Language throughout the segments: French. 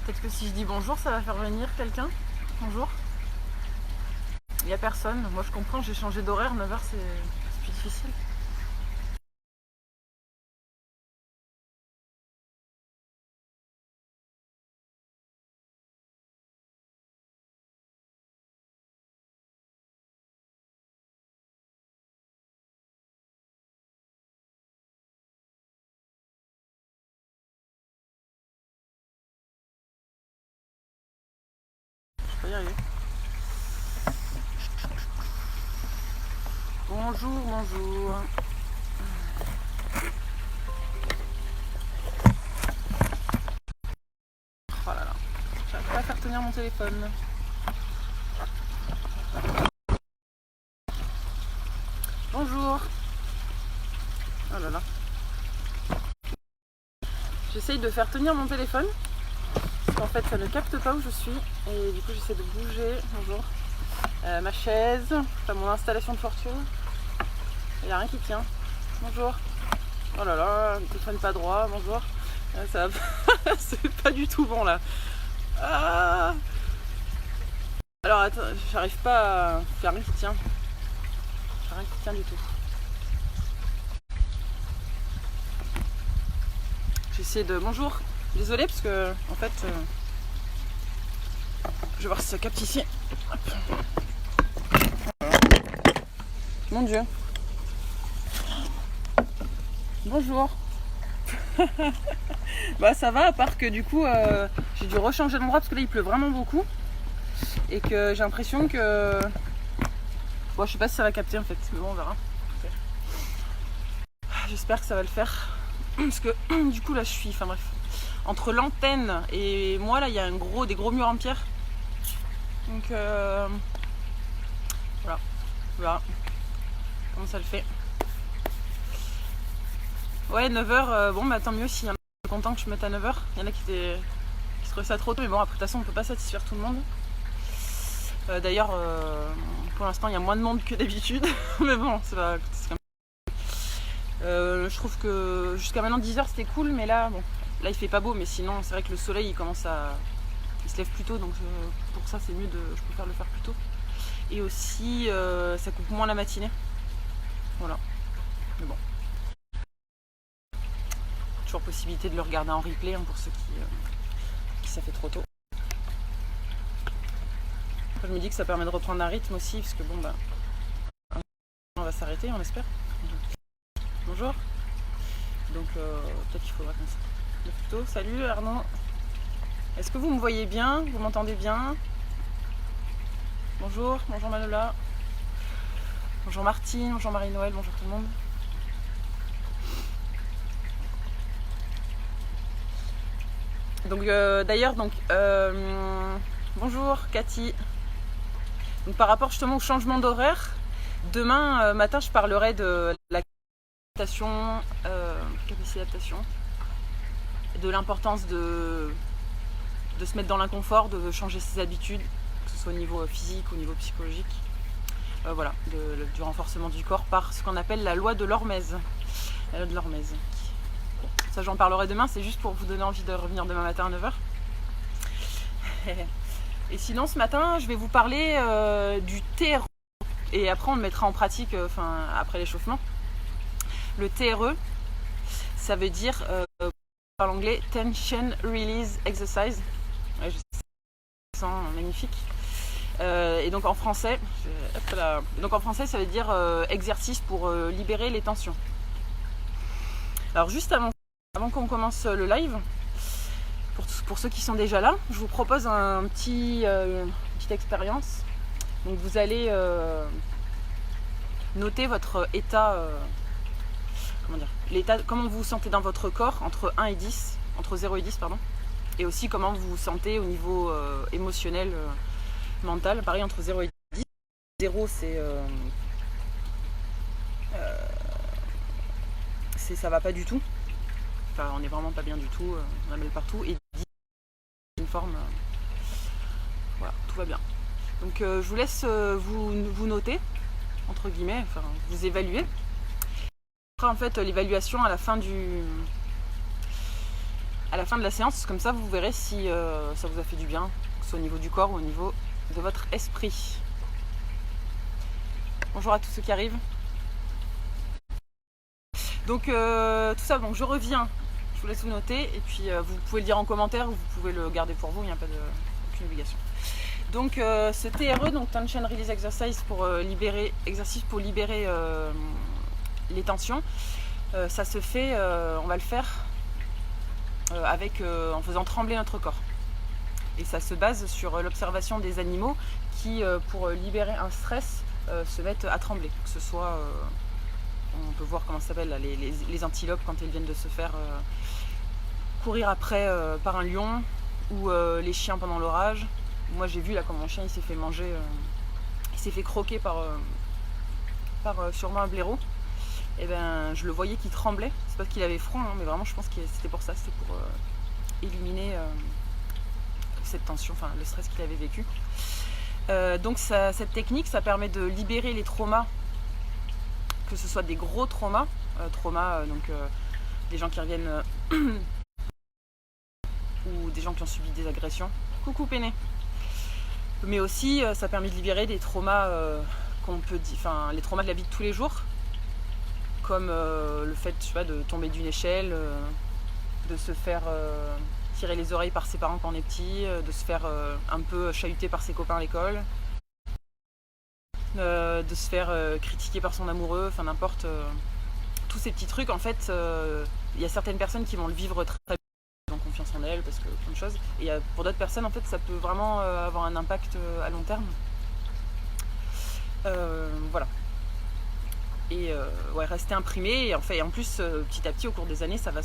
Peut-être que si je dis bonjour, ça va faire venir quelqu'un. Bonjour. Il n'y a personne. Moi je comprends, j'ai changé d'horaire, 9h c'est plus difficile. Je peux y arriver. Bonjour, bonjour. Oh là là, j'arrive pas à faire tenir mon téléphone. Bonjour. Oh là là. J'essaye de faire tenir mon téléphone parce qu'en fait ça ne capte pas où je suis et du coup j'essaie de bouger. Bonjour. Ma chaise, enfin mon installation de fortune. Il n'y a rien qui tient. Bonjour. Oh là là, ne te traîne pas droit. Bonjour. Ça c'est pas du tout bon là. Ah. Alors attends, j'arrive pas à faire rien qui tient. Rien qui tient du tout. J'essaie de... Bonjour. Désolée parce que en fait je vais voir si ça capte ici. Hop. Mon Dieu. Bonjour. Bah ça va, à part que du coup j'ai dû rechanger d'endroit parce que là il pleut vraiment beaucoup et que j'ai l'impression que... Bon, je sais pas si ça va capter en fait, mais bon on verra. Okay. J'espère que ça va le faire parce que du coup là je suis... Enfin bref. Entre l'antenne et moi là il y a des gros murs en pierre. Donc voilà. Voilà. Comment ça le fait. Ouais, 9h, bon bah tant mieux s'il y en a qui sont contents que je mette à 9h. Il y en a qui se trouvaient ça trop tôt, mais bon après de toute façon on peut pas satisfaire tout le monde. D'ailleurs pour l'instant il y a moins de monde que d'habitude, mais bon c'est quand même... je trouve que jusqu'à maintenant 10h c'était cool, mais là bon, là il fait pas beau, mais sinon c'est vrai que le soleil il se lève plus tôt, donc pour ça c'est mieux je préfère le faire plus tôt. Et aussi ça coupe moins la matinée. Voilà. Mais bon. Toujours possibilité de le regarder en replay hein, pour ceux qui ça fait trop tôt. Après, je me dis que ça permet de reprendre un rythme aussi, parce que bon bah on va s'arrêter, on espère. Bonjour. Donc peut-être qu'il faudra qu'on s'arrête plus tôt. Salut Arnaud. Est-ce que vous me voyez bien? Vous m'entendez bien? Bonjour, bonjour Manola. Bonjour Martine, bonjour Marie-Noël, bonjour tout le monde. Donc d'ailleurs bonjour Cathy. Donc par rapport justement au changement d'horaire, demain matin je parlerai de la capacité d'adaptation, de l'importance de se mettre dans l'inconfort, de changer ses habitudes, que ce soit au niveau physique, au niveau psychologique. Voilà, du renforcement du corps par ce qu'on appelle la loi de l'hormèse. La loi de l'hormèse. Ça j'en parlerai demain, c'est juste pour vous donner envie de revenir demain matin à 9h. Et sinon ce matin je vais vous parler du TRE. Et après on le mettra en pratique après l'échauffement. Le TRE, ça veut dire par l'anglais Tension Release Exercise. Ouais, je sais, ça sent magnifique. Et donc en français, ça veut dire exercice pour libérer les tensions. Alors juste avant qu'on commence le live, pour ceux qui sont déjà là, je vous propose une petite expérience. Donc vous allez noter votre état, comment vous vous sentez dans votre corps entre 0 et 10 pardon, et aussi comment vous vous sentez au niveau émotionnel, mental, pareil entre 0 et 10. 0 c'est ça va pas du tout. Enfin, on n'est vraiment pas bien du tout, on a mal partout, et 10 une forme, voilà, tout va bien. Donc je vous laisse vous noter, entre guillemets, enfin vous évaluer. Après en fait l'évaluation à la fin fin de la séance, comme ça vous verrez si ça vous a fait du bien, que ce soit au niveau du corps ou au niveau de votre esprit. Bonjour à tous ceux qui arrivent. Donc tout ça, donc je reviens, je vous laisse vous noter, et puis vous pouvez le dire en commentaire ou vous pouvez le garder pour vous, il n'y a pas aucune obligation. Donc ce TRE, donc Tension Release Exercise, exercice pour libérer les tensions, ça se fait, on va le faire en faisant trembler notre corps. Et ça se base sur l'observation des animaux qui, pour libérer un stress, se mettent à trembler. Que ce soit, on peut voir comment ça s'appelle, les antilopes quand elles viennent de se faire courir après par un lion, ou les chiens pendant l'orage. Moi j'ai vu là quand mon chien il s'est fait manger, il s'est fait croquer par sûrement un blaireau. Et ben je le voyais qui tremblait. C'est pas qu'il avait froid, hein, mais vraiment je pense que c'était pour ça, c'était pour éliminer cette tension, enfin le stress qu'il avait vécu. Donc cette technique, ça permet de libérer les traumas, que ce soit des gros traumas, des gens qui reviennent ou des gens qui ont subi des agressions. Coucou Péné. Mais aussi ça permet de libérer des traumas les traumas de la vie de tous les jours, comme le fait, je sais pas, de tomber d'une échelle, de se faire tirer les oreilles par ses parents quand on est petit, de se faire un peu chahuter par ses copains à l'école, de se faire critiquer par son amoureux, enfin n'importe. Tous ces petits trucs, en fait, il y a certaines personnes qui vont le vivre très bien, elles ont confiance en elles, parce que plein de choses. Et pour d'autres personnes, en fait, ça peut vraiment avoir un impact à long terme. Voilà. Et rester imprimé, et en plus, petit à petit, au cours des années, ça va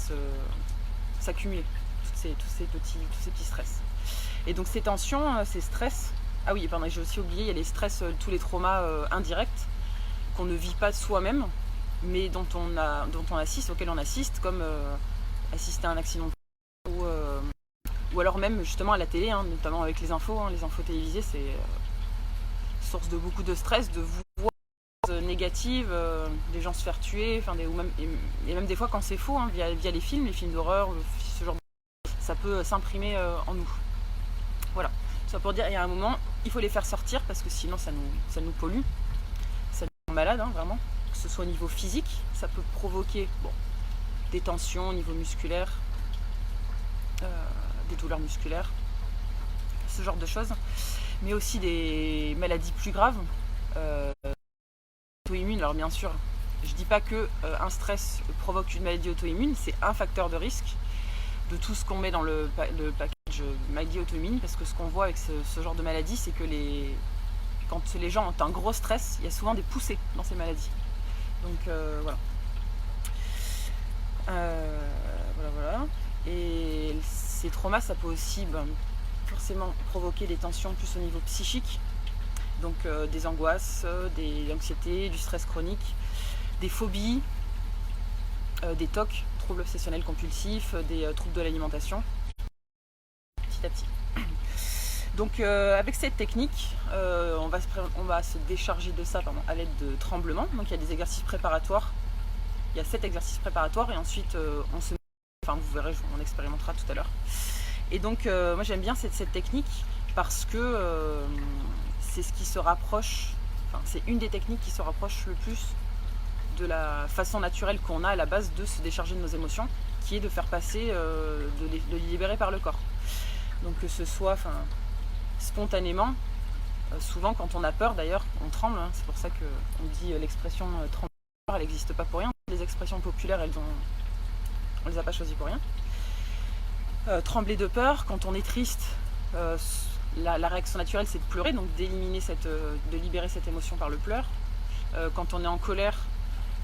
s'accumuler, tous ces petits stress. Et donc ces tensions, ces stress, ah oui, pardon, j'ai aussi oublié, il y a les stress, tous les traumas indirects qu'on ne vit pas soi-même, mais auxquels on assiste, comme assister à un accident ou alors même justement à la télé, hein, notamment avec les infos télévisées, c'est source de beaucoup de stress, de voir négatives, des gens se faire tuer, et même des fois quand c'est faux, hein, via les films d'horreur, ce genre de... ça peut s'imprimer en nous. Voilà, ça pour dire, il y a un moment, il faut les faire sortir parce que sinon ça nous pollue, ça nous rend malade, hein, vraiment. Que ce soit au niveau physique, ça peut provoquer des tensions au niveau musculaire, des douleurs musculaires, ce genre de choses, mais aussi des maladies plus graves, auto-immunes. Alors bien sûr, je dis pas que un stress provoque une maladie auto-immune, c'est un facteur de risque de tout ce qu'on met dans le package maladie auto-immune, parce que ce qu'on voit avec ce genre de maladie, c'est que quand les gens ont un gros stress, il y a souvent des poussées dans ces maladies. Donc voilà. Voilà. Et ces traumas, ça peut aussi forcément provoquer des tensions plus au niveau psychique, donc des angoisses, des anxiétés, du stress chronique, des phobies, des TOC, troubles obsessionnels compulsifs, des troubles de l'alimentation, petit à petit. Donc avec cette technique, on va se décharger de ça à l'aide de tremblements. Donc il y a des exercices préparatoires, il y a 7 exercices préparatoires, et ensuite vous verrez, on expérimentera tout à l'heure. Et donc moi j'aime bien cette technique parce que c'est ce qui se rapproche, c'est une des techniques qui se rapproche le plus de la façon naturelle qu'on a à la base de se décharger de nos émotions, qui est de faire passer, de les libérer par le corps. Donc que ce soit spontanément, souvent quand on a peur d'ailleurs, on tremble, hein, c'est pour ça qu'on dit l'expression trembler, elle n'existe pas pour rien. Les expressions populaires, on les a pas choisies pour rien. Trembler de peur, quand on est triste, la réaction naturelle c'est de pleurer, donc de libérer cette émotion par le pleur. Quand on est en colère,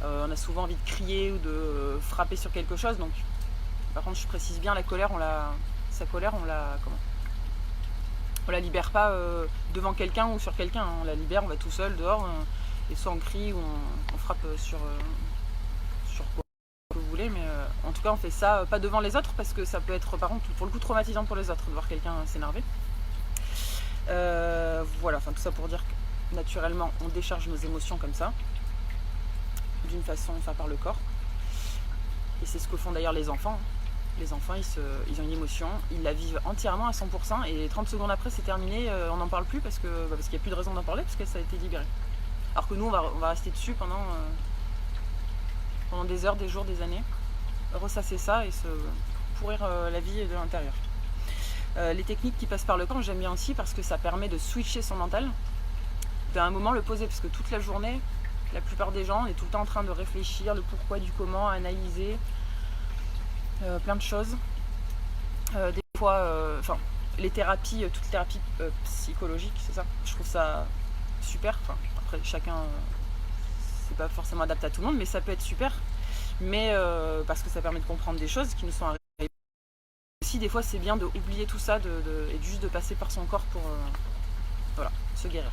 on a souvent envie de crier ou de frapper sur quelque chose. Donc, par contre, je précise bien, la colère, on la libère pas devant quelqu'un ou sur quelqu'un. On la libère, on va tout seul dehors, et soit on crie ou on frappe sur quoi que vous voulez, mais en tout cas on fait ça pas devant les autres, parce que ça peut être par contre pour le coup traumatisant pour les autres de voir quelqu'un s'énerver. Voilà, tout ça pour dire que naturellement on décharge nos émotions comme ça, d'une façon, par le corps, et c'est ce que font d'ailleurs les enfants. Les enfants, ils ont une émotion, ils la vivent entièrement à 100% et 30 secondes après c'est terminé, on n'en parle plus parce qu'il n'y a plus de raison d'en parler parce que ça a été libéré. Alors que nous on va rester dessus pendant des heures, des jours, des années, ressasser ça et se pourrir la vie de l'intérieur. Les techniques qui passent par le corps, j'aime bien aussi parce que ça permet de switcher son mental, d'un un moment le poser, parce que toute la journée, la plupart des gens, on est tout le temps en train de réfléchir, le pourquoi, du comment, analyser plein de choses. Des fois, les thérapies, toutes les thérapies psychologiques, c'est ça, je trouve ça super. Après, chacun, c'est pas forcément adapté à tout le monde, mais ça peut être super. Mais parce que ça permet de comprendre des choses qui nous sont arrivées. Aussi, des fois, c'est bien d'oublier tout ça et juste de passer par son corps pour se guérir.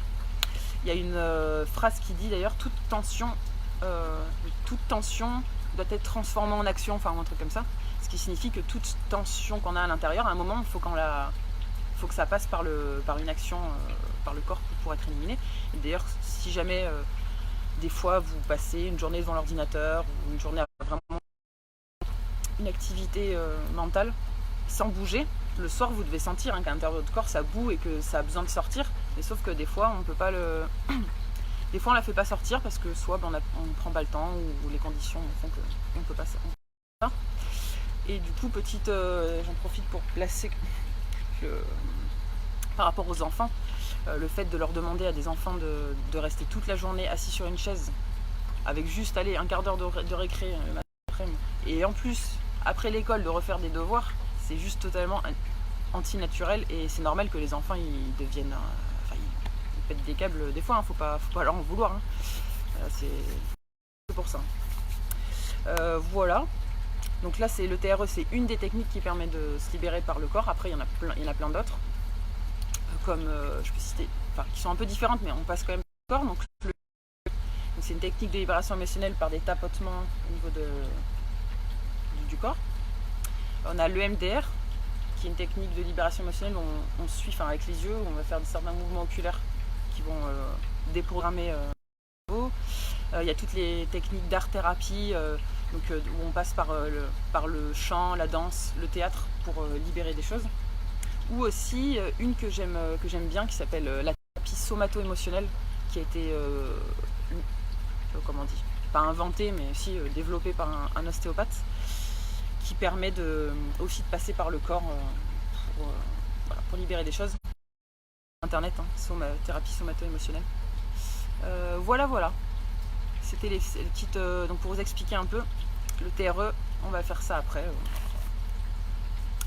Il y a une phrase qui dit d'ailleurs toute tension doit être transformée en action, enfin un truc comme ça. Ce qui signifie que toute tension qu'on a à l'intérieur, à un moment, il faut que ça passe par une action, par le corps pour être éliminé. Et d'ailleurs, si jamais des fois vous passez une journée devant l'ordinateur ou une journée à vraiment une activité mentale sans bouger, le soir vous devez sentir qu'à l'intérieur de votre corps ça boue et que ça a besoin de sortir. Mais sauf que des fois on peut pas des fois on la fait pas sortir parce que soit on ne prend pas le temps ou les conditions font qu'on ne peut pas ça. Et du coup j'en profite pour placer par rapport aux enfants, le fait de leur demander à des enfants de rester toute la journée assis sur une chaise avec juste un quart d'heure de récré le matin après-midi, et en plus après l'école de refaire des devoirs, c'est juste totalement anti-naturel et c'est normal que les enfants ils deviennent ils pètent des câbles des fois, faut pas leur en vouloir, c'est pour ça. Voilà, donc là c'est le TRE, c'est une des techniques qui permet de se libérer par le corps. Après il y en a plein d'autres comme je peux citer, qui sont un peu différentes mais on passe quand même par le corps. Donc c'est une technique de libération émotionnelle par des tapotements au niveau du corps. On a l'EMDR, qui est une technique de libération émotionnelle où on suit avec les yeux, où on va faire certains mouvements oculaires qui vont déprogrammer le cerveau. Il y a toutes les techniques d'art-thérapie, où on passe par le chant, la danse, le théâtre pour libérer des choses. Ou aussi une que j'aime bien qui s'appelle la thérapie somato-émotionnelle, qui a été comment on dit, pas inventée mais aussi développée par un ostéopathe, qui permet aussi de passer par le corps pour libérer des choses. Internet, thérapie somato-émotionnelle. Voilà. C'était les petites. Donc pour vous expliquer un peu, le TRE, on va faire ça après,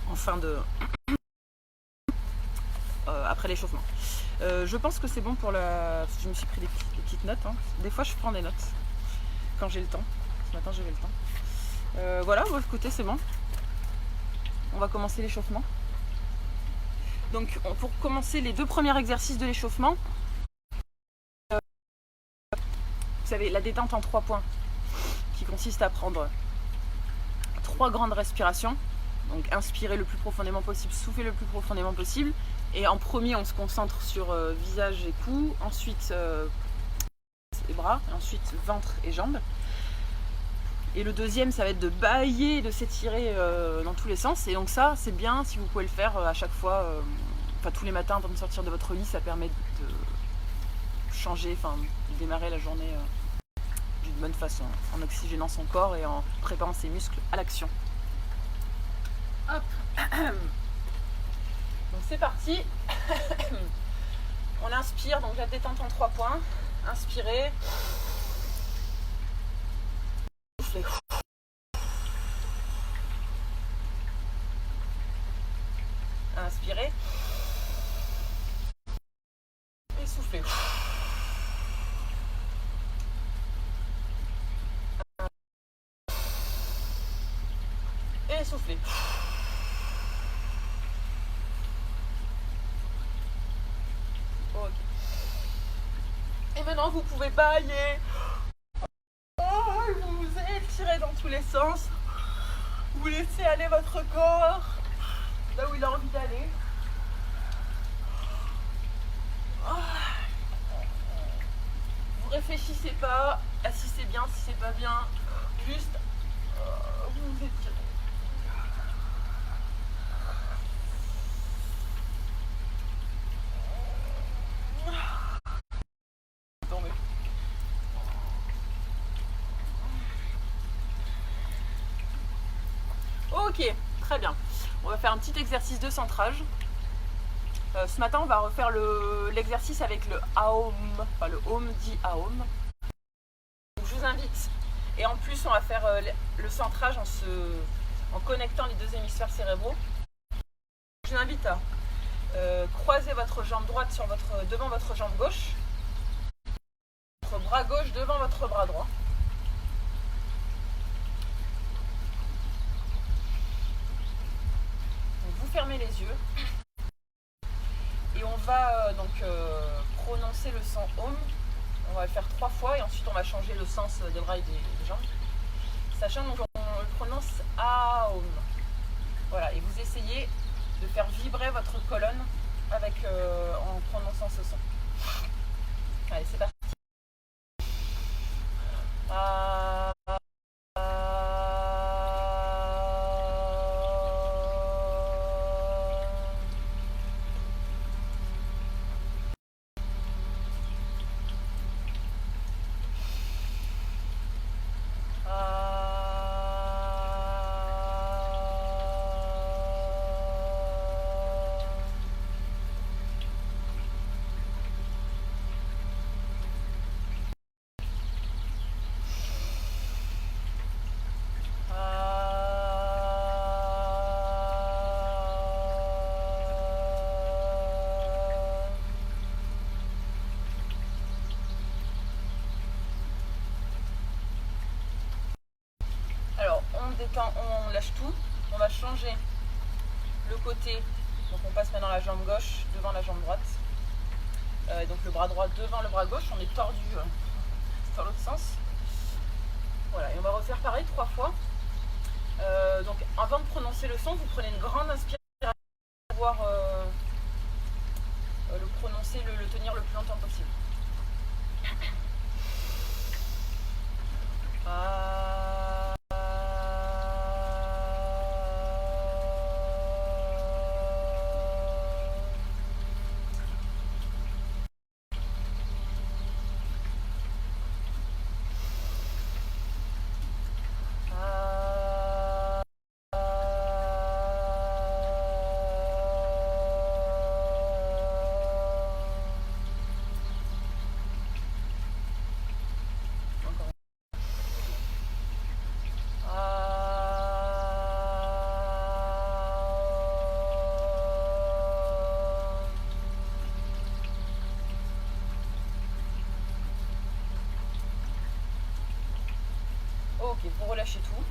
en fin de. Après l'échauffement. Je pense que c'est bon pour je me suis pris des petites notes. Des fois je prends des notes quand j'ai le temps. Ce matin j'avais le temps. Voilà, écoutez, c'est bon. On va commencer l'échauffement. Donc pour commencer les 2 premiers exercices de l'échauffement, vous savez, la détente en 3 points, qui consiste à prendre 3 grandes respirations. Donc inspirer le plus profondément possible, souffler le plus profondément possible. Et en premier, on se concentre sur visage et cou, ensuite les bras, et ensuite ventre et jambes. Et le deuxième, ça va être de bâiller et de s'étirer dans tous les sens. Et donc ça, c'est bien si vous pouvez le faire à chaque fois, tous les matins avant de sortir de votre lit. Ça permet de changer, de démarrer la journée d'une bonne façon, en oxygénant son corps et en préparant ses muscles à l'action. Hop. Donc c'est parti. On inspire, donc la détente en 3 points. Inspirez. Soufflez. Inspirez. Et soufflez. Et soufflez. Ok. Et maintenant vous pouvez bâiller. Vous vous étirez dans tous les sens. Vous laissez aller votre corps là où il a envie d'aller. Vous réfléchissez pas à si c'est bien, si c'est pas bien. Juste vous étirez. Ok, très bien. On va faire un petit exercice de centrage. Ce matin, on va refaire l'exercice avec le Aum, enfin le Om dit Aum. Donc, je vous invite, et en plus on va faire le centrage en connectant les deux hémisphères cérébraux. Je vous invite à croiser votre jambe droite devant votre jambe gauche, votre bras gauche devant votre bras droit. Donc, vous fermez les yeux. Et on va prononcer le son Om. On va le faire 3 fois et ensuite on va changer le sens des bras et des jambes. Sachant qu'on le prononce Aum. Voilà, et vous essayez de faire vibrer votre colonne en prononçant ce son. Allez, c'est parti. Alors, on lâche tout, on va changer le côté, donc on passe maintenant la jambe gauche devant la jambe droite, donc le bras droit devant le bras gauche, on est tordu dans l'autre sens. Voilà, et on va refaire pareil 3 fois. Donc avant de prononcer le son, vous prenez une grande inspiration pour pouvoir le prononcer, le tenir le plus longtemps possible. Ok, vous relâchez tout.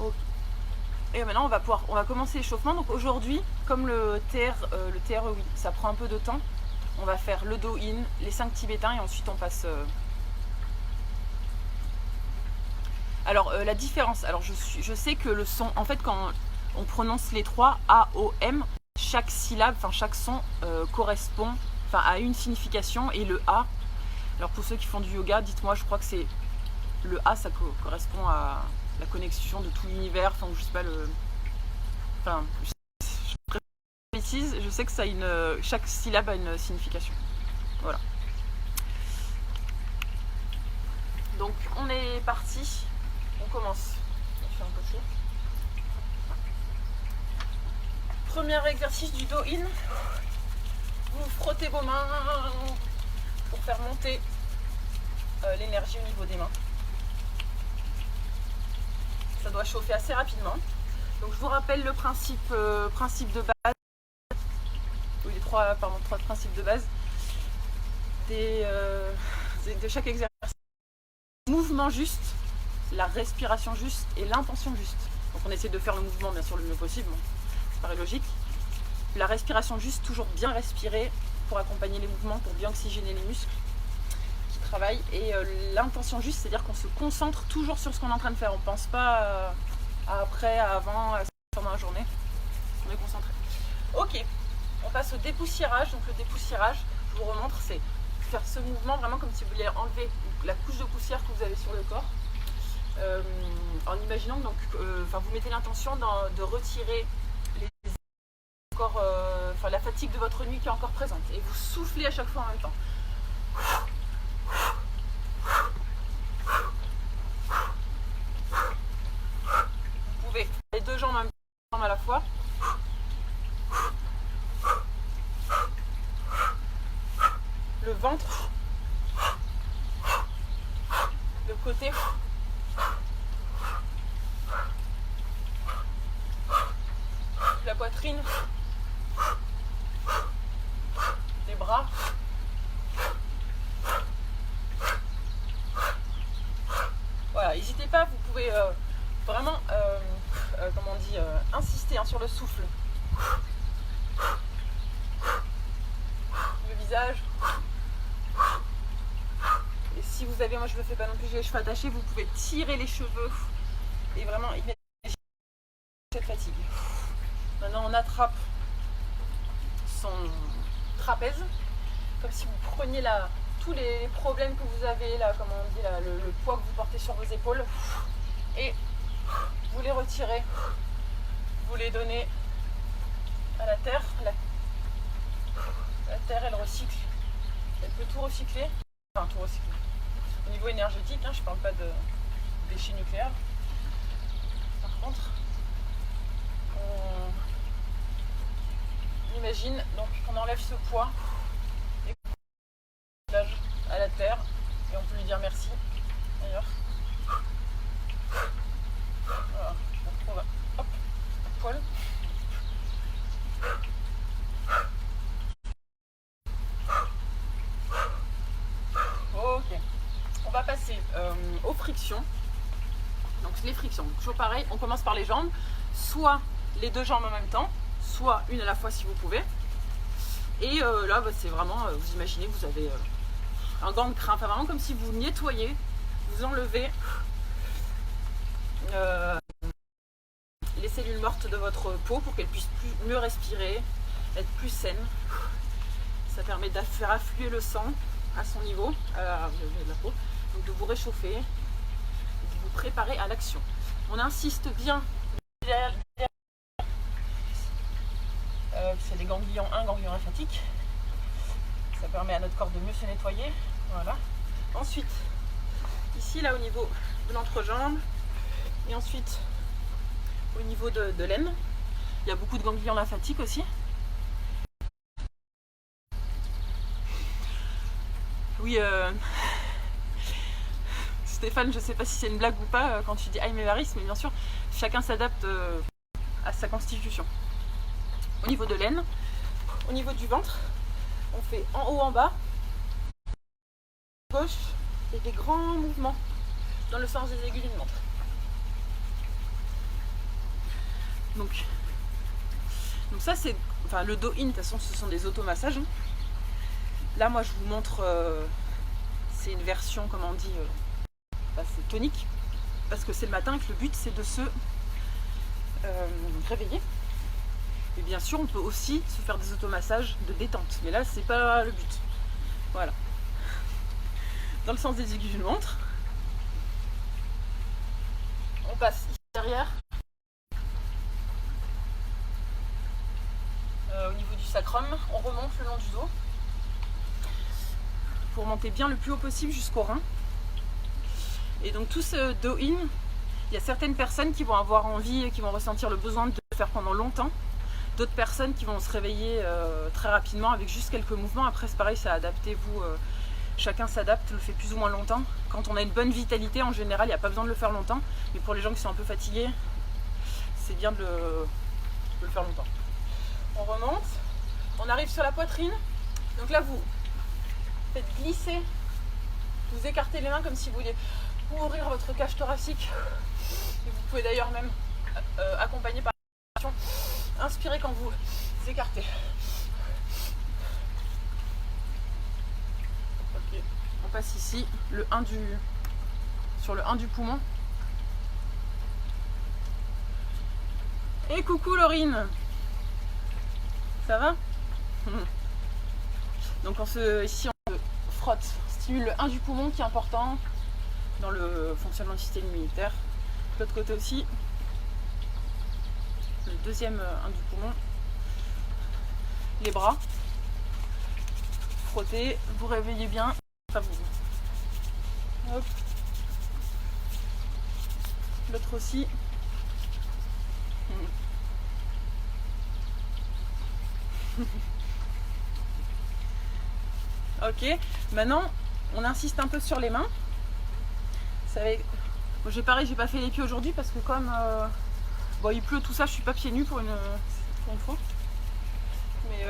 Okay. Et maintenant on va commencer l'échauffement. Donc aujourd'hui, comme le TRE, oui, ça prend un peu de temps, on va faire le Do In, les 5 tibétains et ensuite on passe. Alors la différence, alors je sais que le son, en fait quand on prononce les 3 A, O, M, chaque syllabe, enfin chaque son correspond à une signification, et le A, alors pour ceux qui font du yoga, dites-moi, je crois que c'est le A, ça correspond à la connexion de tout l'univers, enfin je sais pas je sais que ça a chaque syllabe a une signification. Voilà. Donc on est parti, on commence. On fait un peu chaud. Premier exercice du Do In. Vous frottez vos mains pour faire monter l'énergie au niveau des mains. Ça doit chauffer assez rapidement. Donc je vous rappelle le principe de base, ou les trois principes de base de chaque exercice. Mouvement juste, la respiration juste et l'intention juste. Donc on essaie de faire le mouvement bien sûr le mieux possible, ça paraît logique. La respiration juste, toujours bien respirer pour accompagner les mouvements, pour bien oxygéner les muscles qui travaillent. Et l'intention juste, c'est-à-dire qu'on se concentre toujours sur ce qu'on est en train de faire. On ne pense pas à après, à avant, pendant la journée. On est concentré. Ok, on passe au dépoussiérage. Donc le dépoussiérage, je vous remontre, c'est faire ce mouvement vraiment comme si vous vouliez enlever la couche de poussière que vous avez sur le corps. En imaginant donc, vous mettez l'intention de retirer la fatigue de votre nuit qui est encore présente, et vous soufflez à chaque fois en même temps. Vous 2 jambes à la fois. Le ventre. Le côté. La poitrine. Les bras. Voilà, n'hésitez pas, vous pouvez vraiment, comment on dit, insister hein, sur le souffle. Le visage. Et si vous avez, moi je le fais pas non plus, j'ai les cheveux attachés, vous pouvez tirer les cheveux et vraiment imaginer cette fatigue. Maintenant on attrape son trapèze, comme si vous preniez là tous les problèmes que vous avez, là, comment on dit, là, le poids que vous portez sur vos épaules, et vous les retirez, vous les donnez à la terre. La terre, elle recycle, elle peut tout recycler, enfin tout recycler. Au niveau énergétique, hein, je ne parle pas de déchets nucléaires. Par contre, on imagine donc qu'on enlève ce poids et à la terre, et on peut lui dire merci d'ailleurs. Voilà, je retrouve hop, poil. Ok, on va passer aux frictions. Donc les frictions, toujours pareil, on commence par les jambes, soit les 2 jambes en même temps, soit une à la fois si vous pouvez. Et là bah, c'est vraiment, vous imaginez, vous avez un gant de crin, enfin vraiment comme si vous nettoyez, vous enlevez les cellules mortes de votre peau pour qu'elles puissent mieux respirer, être plus saines. Ça permet de faire affluer le sang à son niveau, à la peau, donc de vous réchauffer, de vous préparer à l'action. On insiste bien c'est des ganglions 1, ganglion lymphatique. Ça permet à notre corps de mieux se nettoyer. Voilà. Ensuite, ici, là, au niveau de l'entrejambe, et ensuite au niveau de l'aine, il y a beaucoup de ganglions lymphatiques aussi. Oui, Stéphane, je sais pas si c'est une blague ou pas quand tu dis Aïe mes varices, mais bien sûr, chacun s'adapte à sa constitution. Au niveau de l'aine, au niveau du ventre, on fait en haut, en bas, gauche, et des grands mouvements dans le sens des aiguilles d'une montre. Donc ça c'est, enfin le dos in, de toute façon ce sont des automassages. Hein. Là moi je vous montre, c'est une version, comment on dit, c'est tonique, parce que c'est le matin et que le but c'est de se réveiller. Et bien sûr on peut aussi se faire des automassages de détente, mais là c'est pas le but. Voilà. Dans le sens des aiguilles d'une montre. On passe ici derrière. Au niveau du sacrum, on remonte le long du dos. Pour monter bien le plus haut possible jusqu'au rein. Et donc tout ce dos in, il y a certaines personnes qui vont avoir envie et qui vont ressentir le besoin de le faire pendant longtemps. D'autres personnes qui vont se réveiller très rapidement avec juste quelques mouvements. Après c'est pareil, c'est adapté, vous, chacun s'adapte, le fait plus ou moins longtemps. Quand on a une bonne vitalité, en général, il n'y a pas besoin de le faire longtemps. Mais pour les gens qui sont un peu fatigués, c'est bien de le faire longtemps. On remonte, on arrive sur la poitrine. Donc là, vous faites glisser, vous écartez les mains comme si vous vouliez ouvrir votre cage thoracique. Et vous pouvez d'ailleurs même accompagner par la respiration. Inspirez quand vous écartez. Ok. On passe ici sur le 1 du poumon. Et coucou Laurine, ça va? Donc ici on se frotte, stimule le 1 du poumon qui est important dans le fonctionnement du système immunitaire. De l'autre côté aussi, le deuxième 1 du poumon. Les bras, frottez, vous réveillez bien. Enfin, hop. L'autre aussi. Ok, maintenant on insiste un peu sur les mains. Bon, j'ai pas fait les pieds aujourd'hui parce que comme bon, il pleut tout ça, je suis pas pieds nus pour une fois. Mais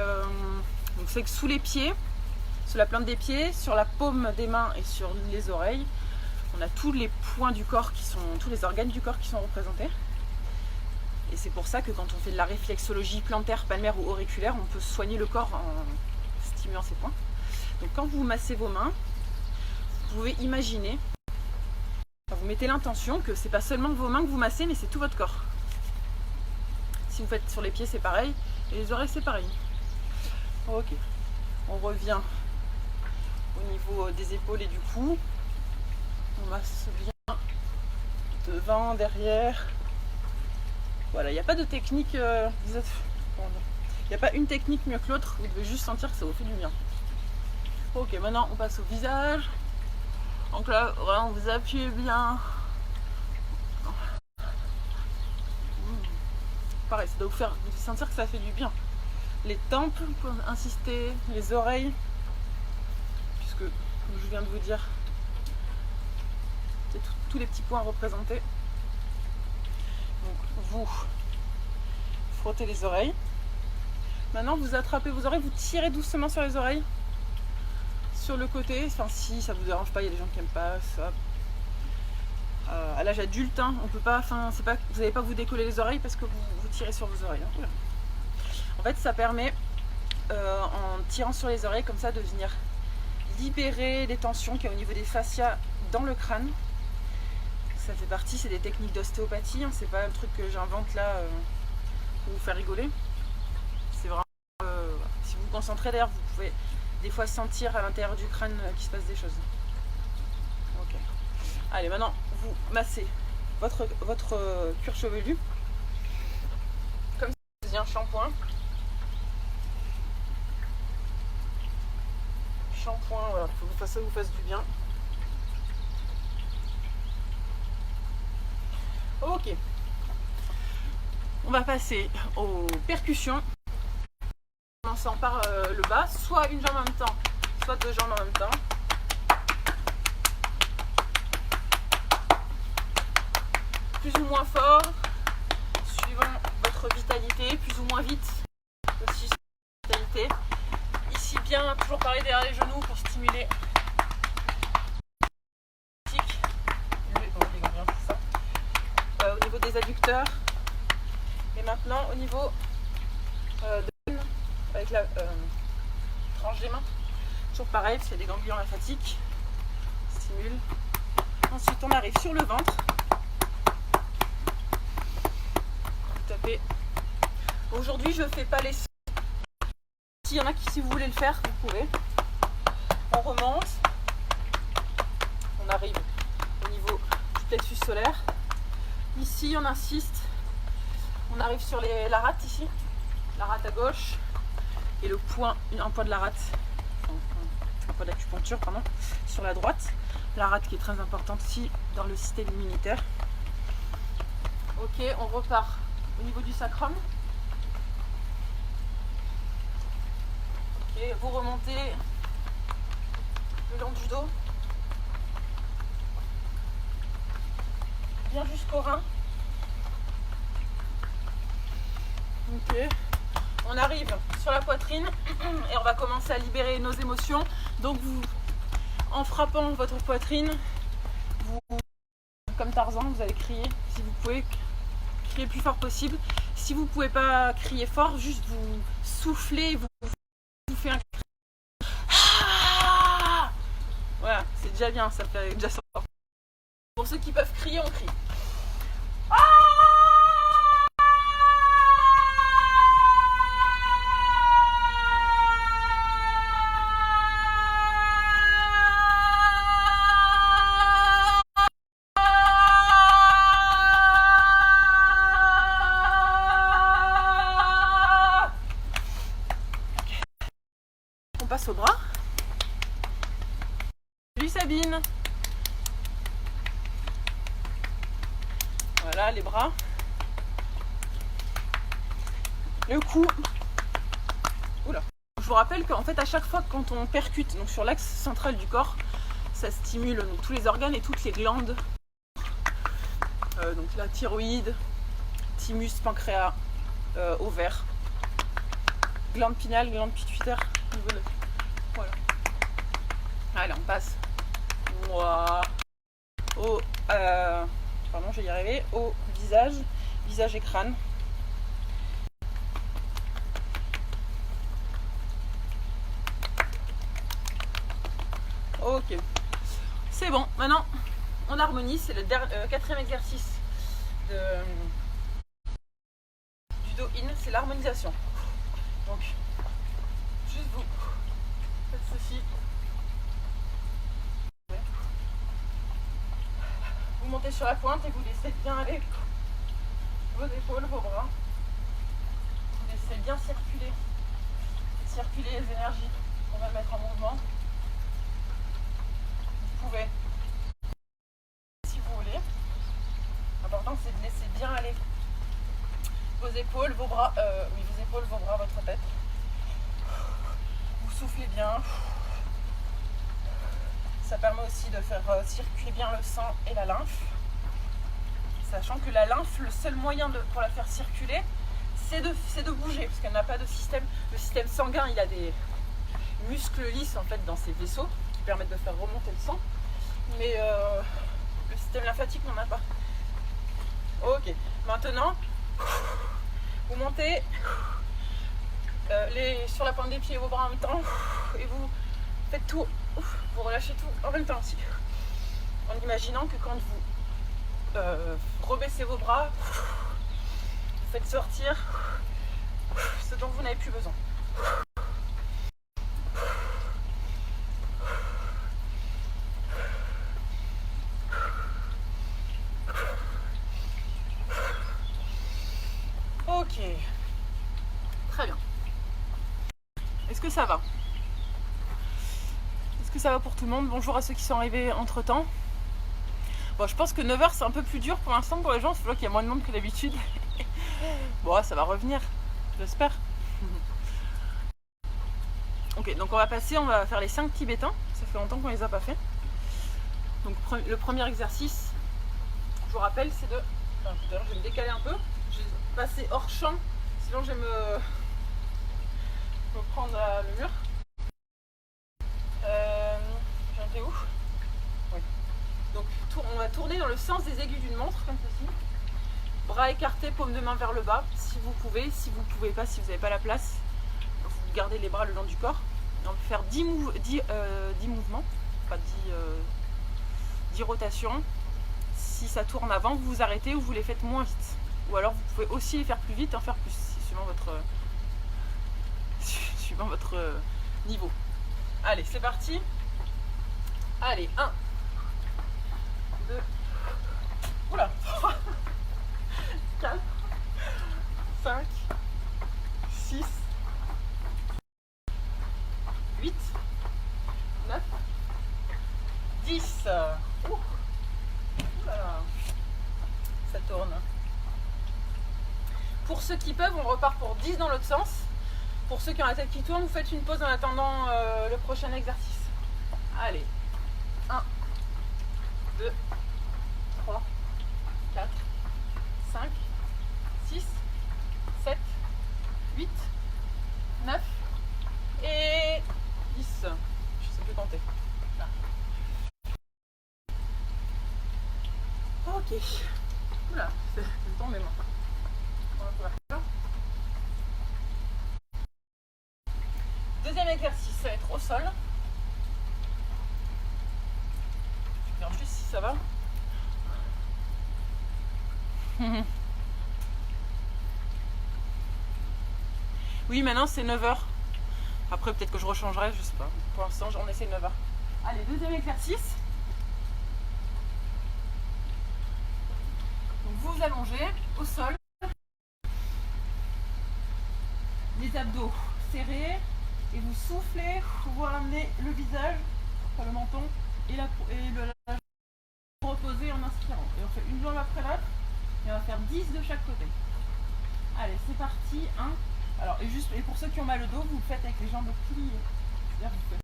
donc c'est que sous les pieds, sur la plante des pieds, sur la paume des mains et sur les oreilles, on a tous les points du corps tous les organes du corps qui sont représentés. Et c'est pour ça que quand on fait de la réflexologie plantaire, palmaire ou auriculaire, on peut soigner le corps en stimulant ces points. Donc quand vous massez vos mains, vous pouvez imaginer, vous mettez l'intention que c'est pas seulement vos mains que vous massez, mais c'est tout votre corps. Si vous faites sur les pieds, c'est pareil, et les oreilles, c'est pareil. Ok, on revient au niveau des épaules et du cou. On masse bien devant, derrière. Voilà, il n'y a pas de technique, il n'y a pas une technique mieux que l'autre, vous devez juste sentir que ça vous fait du bien. Ok, maintenant on passe au visage. Donc là, vraiment, vous appuyez bien. Pareil, ça doit vous sentir que ça fait du bien. Les tempes, pour insister, les oreilles, puisque, comme je viens de vous dire, c'est tous les petits points représentés. Donc vous frottez les oreilles. Maintenant, vous attrapez vos oreilles, vous tirez doucement sur les oreilles. Sur le côté, enfin si ça vous dérange pas, il y a des gens qui aiment pas ça. À l'âge adulte, hein, on peut pas, c'est pas, vous n'allez pas vous décoller les oreilles parce que vous tirez sur vos oreilles. Hein. En fait, ça permet, en tirant sur les oreilles comme ça, de venir libérer les tensions qu'il y a au niveau des fascias dans le crâne. Ça fait partie, c'est des techniques d'ostéopathie. Hein, c'est pas un truc que j'invente là pour vous faire rigoler. C'est vraiment, si vous vous concentrez d'ailleurs, vous pouvez des fois sentir à l'intérieur du crâne qu'il se passe des choses. Ok. Allez, maintenant vous massez votre cuir chevelu comme si vous faisiez un shampoing. Voilà, il faut que ça vous fasse du bien. Ok. On va passer aux percussions. Commençant par le bas, soit une jambe en même temps, soit deux jambes en même temps. Plus ou moins fort, suivant votre vitalité, plus ou moins vite aussi vitalité. Ici bien, toujours pareil derrière les genoux pour stimuler. Au niveau des adducteurs. Et maintenant au niveau avec la tranche des mains. Toujours pareil, parce qu'il y a des ganglions lymphatiques. Stimule. Ensuite on arrive sur le ventre. Vous tapez. Aujourd'hui je ne fais pas les sauts. S'il y en a qui, si vous voulez le faire, vous pouvez. On remonte. On arrive au niveau du plexus solaire. Ici on insiste. On arrive sur la rate ici. La rate à gauche. Et le point, un point de la rate, un point d'acupuncture, pardon, sur la droite. La rate qui est très importante ici dans le système immunitaire. Ok, on repart au niveau du sacrum. Ok, vous remontez le long du dos. Bien jusqu'au rein. Ok. On arrive sur la poitrine et on va commencer à libérer nos émotions. Donc vous, en frappant votre poitrine, comme Tarzan, vous allez crier. Si vous pouvez, crier le plus fort possible. Si vous ne pouvez pas crier fort, juste vous soufflez, vous faites un cri. Ah, voilà, c'est déjà bien, ça fait déjà ça. Pour ceux qui peuvent crier, on crie. Passe au bras. Salut Sabine. Voilà les bras. Le cou. vous rappelle qu'en fait à chaque fois quand on percute donc sur l'axe central du corps, ça stimule donc, tous les organes et toutes les glandes. Donc la thyroïde, thymus, pancréas, ovaire, glande pinale, glande pituitaire. Voilà. Allez, on passe. Wow. Pardon, je vais y arriver. Au visage, visage et crâne. Ok. C'est bon. Maintenant, on harmonise. C'est le quatrième exercice du dos in. C'est l'harmonisation. Donc, juste vous faites ceci. Vous montez sur la pointe et vous laissez bien aller vos épaules, vos bras. Vous laissez bien circuler les énergies qu'on va mettre en mouvement. Vous pouvez, si vous voulez, l'important c'est de laisser bien aller vos épaules, vos bras, vos épaules, vos bras, votre tête. Vous soufflez bien. Ça permet aussi de faire circuler bien le sang et la lymphe. Sachant que la lymphe, le seul moyen pour la faire circuler, c'est de bouger, parce qu'elle n'a pas de système. Le système sanguin, il a des muscles lisses en fait dans ses vaisseaux qui permettent de faire remonter le sang. Mais le système lymphatique n'en a pas. Ok, maintenant, vous montez sur la pointe des pieds et vos bras en même temps, et vous faites tout. Vous relâchez tout en même temps aussi. En imaginant que quand vous rebaissez vos bras, vous faites sortir ce dont vous n'avez plus besoin. Ok. Très bien. Est-ce que ça va ? Est-ce que ça va pour tout le monde? Bonjour à ceux qui sont arrivés entre temps. Bon, je pense que 9h c'est un peu plus dur pour l'instant pour les gens, je vois qu'il y a moins de monde que d'habitude. Bon, ça va revenir, j'espère. Ok, donc on va faire les 5 tibétains, ça fait longtemps qu'on les a pas fait. Donc le premier exercice, je vous rappelle, c'est de... Enfin, d'ailleurs, je vais me décaler un peu, je vais passer hors champ, sinon je vais me prendre le mur. J'en étais où? Oui. Donc on va tourner dans le sens des aiguilles d'une montre, comme ceci. Bras écartés, paume de main vers le bas, si vous pouvez. Si vous ne pouvez pas, si vous n'avez pas la place, vous gardez les bras le long du corps. On va faire 10 mouvements, pas 10 rotations. Si ça tourne avant, vous vous arrêtez ou vous les faites moins vite. Ou alors vous pouvez aussi les faire plus vite et en faire plus, suivant votre niveau. Allez, c'est parti. Allez, 1, 2, oula, 3, 4, 5, 6, 8, 9, 10. Ouh. Oula. Ça tourne. Pour ceux qui peuvent, on repart pour 10 dans l'autre sens. Pour ceux qui ont la tête qui tourne, vous faites une pause en attendant le prochain exercice. Allez. 1, 2, 3, 4, 5, 6, 7, 8, 9 et 10. Je ne sais plus compter. Là. Ok. Oula, c'est tombé moi. On va pouvoir faire. Deuxième exercice, ça va être au sol. Je regarde juste si ça va. Oui, maintenant c'est 9h. Après, peut-être que je rechangerai, je sais pas. Pour l'instant, on essaie 9h. Allez, deuxième exercice. Donc, vous vous allongez au sol. Les abdos serrés. Et vous soufflez, vous ramenez le visage, le menton et la reposer en inspirant. Et on fait une jambe après l'autre et on va faire 10 de chaque côté. Allez, c'est parti. 1, Alors, et pour ceux qui ont mal au dos, vous le faites avec les jambes pliées. C'est-à-dire que vous faites...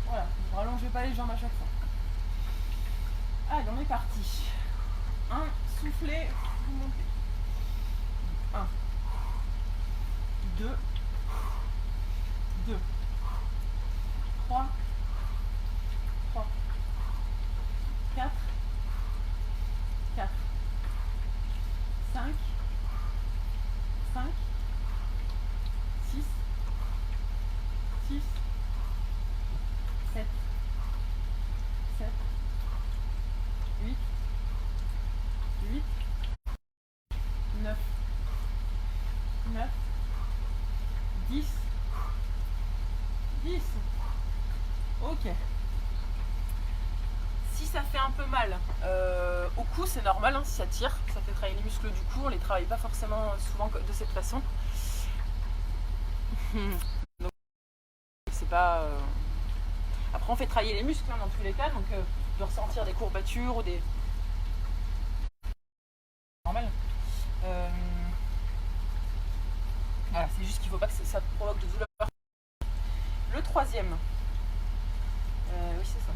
Voilà, vous ne rallongez pas les jambes à chaque fois. Allez, on est parti. 1, soufflez, vous montez. 1, 2, 2, 3, 3, 4, 4, 5, 5, 6, 6, 7, 7, 8, 8, 9, 9, 10, 10. Ok. Si ça fait un peu mal au cou, c'est normal, hein, si ça tire, ça fait travailler les muscles du cou, on les travaille pas forcément souvent de cette façon. Donc c'est pas... Après on fait travailler les muscles hein, dans tous les cas, donc de ressentir des courbatures ou des... Normal. Voilà, c'est juste qu'il ne faut pas que ça provoque de douleur. Le troisième, oui c'est ça.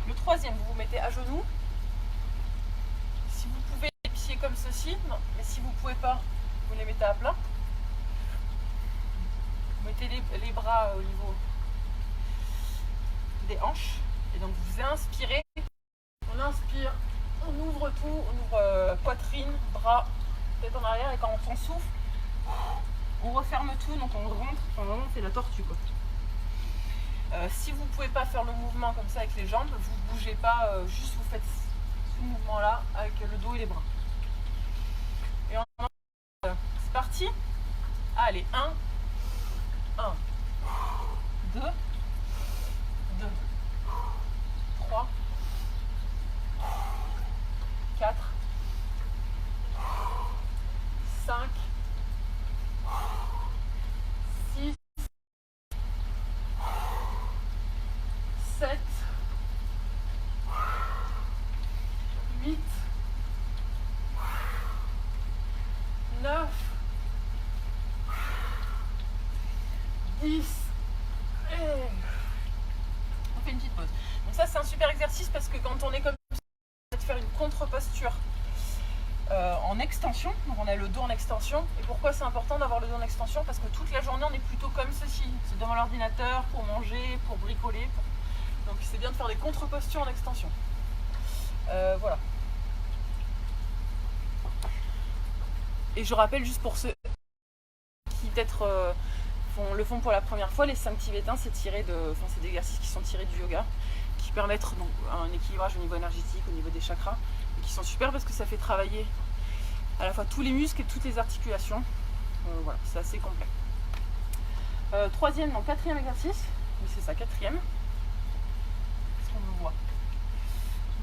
Le troisième, vous vous mettez à genoux. Si vous pouvez les pieds comme ceci, non, mais si vous ne pouvez pas, vous les mettez à plat. Vous mettez les bras au niveau des hanches. Et donc vous inspirez. On inspire, on ouvre tout, on ouvre poitrine, bras, tête en arrière. Et quand on souffle, on referme tout, donc on rentre. Enfin, vraiment, c'est la tortue quoi. Si vous ne pouvez pas faire le mouvement comme ça avec les jambes, vous ne bougez pas, juste vous faites ce mouvement-là avec le dos et les bras. Et c'est parti. Allez, 1, 2, 2, 3, 4, 5, 6, 7, 8, 9, 10 et on fait une petite pause. Donc ça c'est un super exercice parce que quand on est comme ça, on va faire une contre-posture en extension. Donc on a le dos en extension. Et pourquoi c'est important d'avoir le dos en extension? Parce que toute la journée on est plutôt comme ceci. C'est devant l'ordinateur pour manger, pour bricoler. Donc c'est bien de faire des contre-postures en extension. Voilà. Et je rappelle juste pour ceux qui peut-être le font pour la première fois, les 5 tibétains, c'est des exercices qui sont tirés du yoga, qui permettent donc un équilibrage au niveau énergétique, au niveau des chakras, et qui sont super parce que ça fait travailler à la fois tous les muscles et toutes les articulations. Voilà, c'est assez complet. Troisième, donc quatrième exercice, oui c'est ça, quatrième. Est-ce qu'on me voit?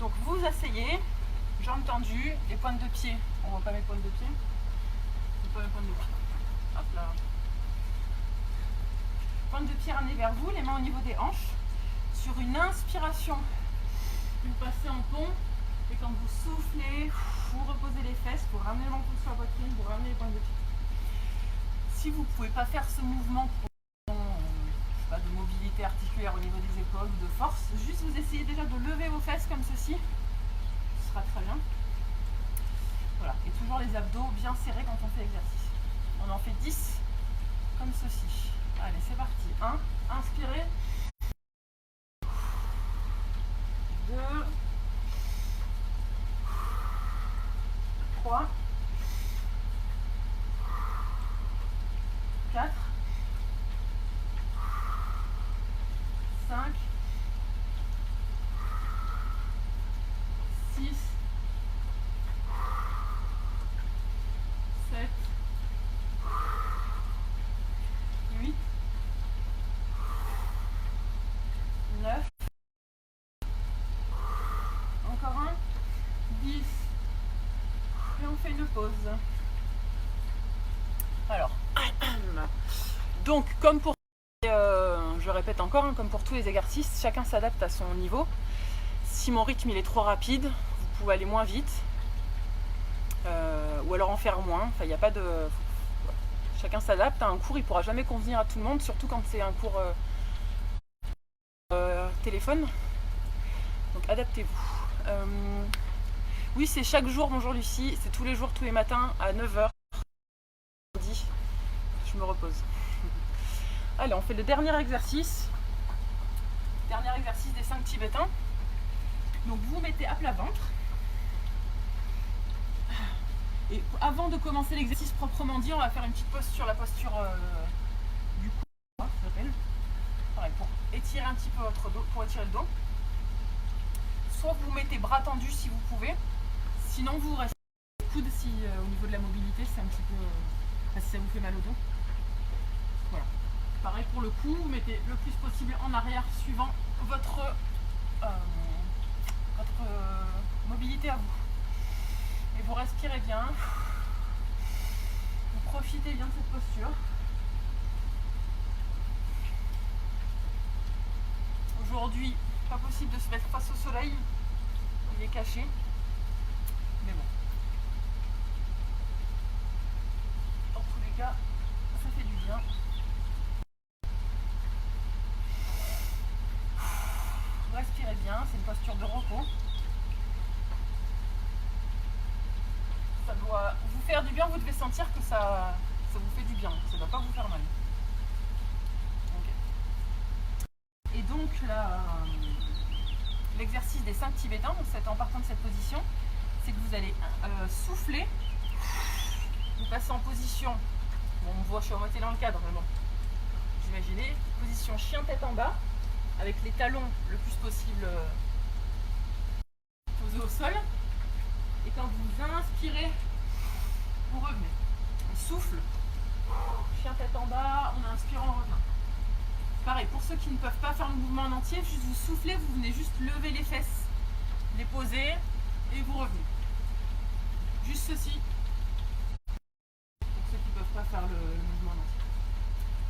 Donc vous asseyez, jambes tendues, les pointes de pied. On voit pas mes pointes de pied. Pas mes pointes de pied. Hop là. Pointe de pied ramenée vers vous, les mains au niveau des hanches. Sur une inspiration, vous passez en pont. Et quand vous soufflez, vous reposez les fesses pour ramener le menton sur la poitrine, pour ramener les pointes de pied. Si vous ne pouvez pas faire ce mouvement pour de mobilité articulaire au niveau des épaules ou de force, juste vous essayez déjà de lever vos fesses comme ceci. Ce sera très bien. Voilà. Et toujours les abdos bien serrés quand on fait l'exercice. On en fait 10 comme ceci. Allez, c'est parti. 1, inspirez. 2, 3, 4, 5, 6, 7, 8, 9, encore un, 10, et on fait une pause. Alors, donc comme pour, je répète encore, hein, comme pour tous les exercices, chacun s'adapte à son niveau. Si mon rythme il est trop rapide, vous pouvez aller moins vite, ou alors en faire moins. Enfin, il n'y a pas de, Chacun s'adapte. Un cours, il pourra jamais convenir à tout le monde, surtout quand c'est un cours téléphone. Donc adaptez-vous. Oui, c'est chaque jour, bonjour Lucie, c'est tous les jours, tous les matins à 9h. Je me repose. Allez, on fait le dernier exercice. Dernier exercice des 5 tibétains. Donc vous mettez à plat ventre. Et avant de commencer l'exercice proprement dit, on va faire une petite posture, la posture du cou, ça s'appelle. Pareil, pour étirer un petit peu votre dos, pour étirer le dos. Soit vous mettez bras tendus si vous pouvez, sinon vous restez coude si au niveau de la mobilité c'est un petit peu, si ça vous fait mal au dos. Voilà. Pareil pour le cou, vous mettez le plus possible en arrière suivant votre mobilité à vous. Et vous respirez bien, vous profitez bien de cette posture. Aujourd'hui, pas possible de se mettre face au soleil, il est caché, mais bon. Dans tous les cas, ça fait du bien. Respirez bien, c'est une posture de repos. Ça doit vous faire du bien, vous devez sentir que ça vous fait du bien, ça ne doit pas vous faire mal. Okay. Et donc l'exercice des 5 tibétains, en partant de cette position, c'est que vous allez souffler, vous passez en position, bon, on voit, je suis à moitié dans le cadre, mais bon, vous imaginez, position chien tête en bas, avec les talons le plus possible posés au sol. Et quand vous inspirez, vous revenez. On souffle, chien tête en bas, on inspire, on revient. Pareil, pour ceux qui ne peuvent pas faire le mouvement en entier, juste vous soufflez, vous venez juste lever les fesses, les poser et vous revenez. Juste ceci, pour ceux qui ne peuvent pas faire le mouvement en entier.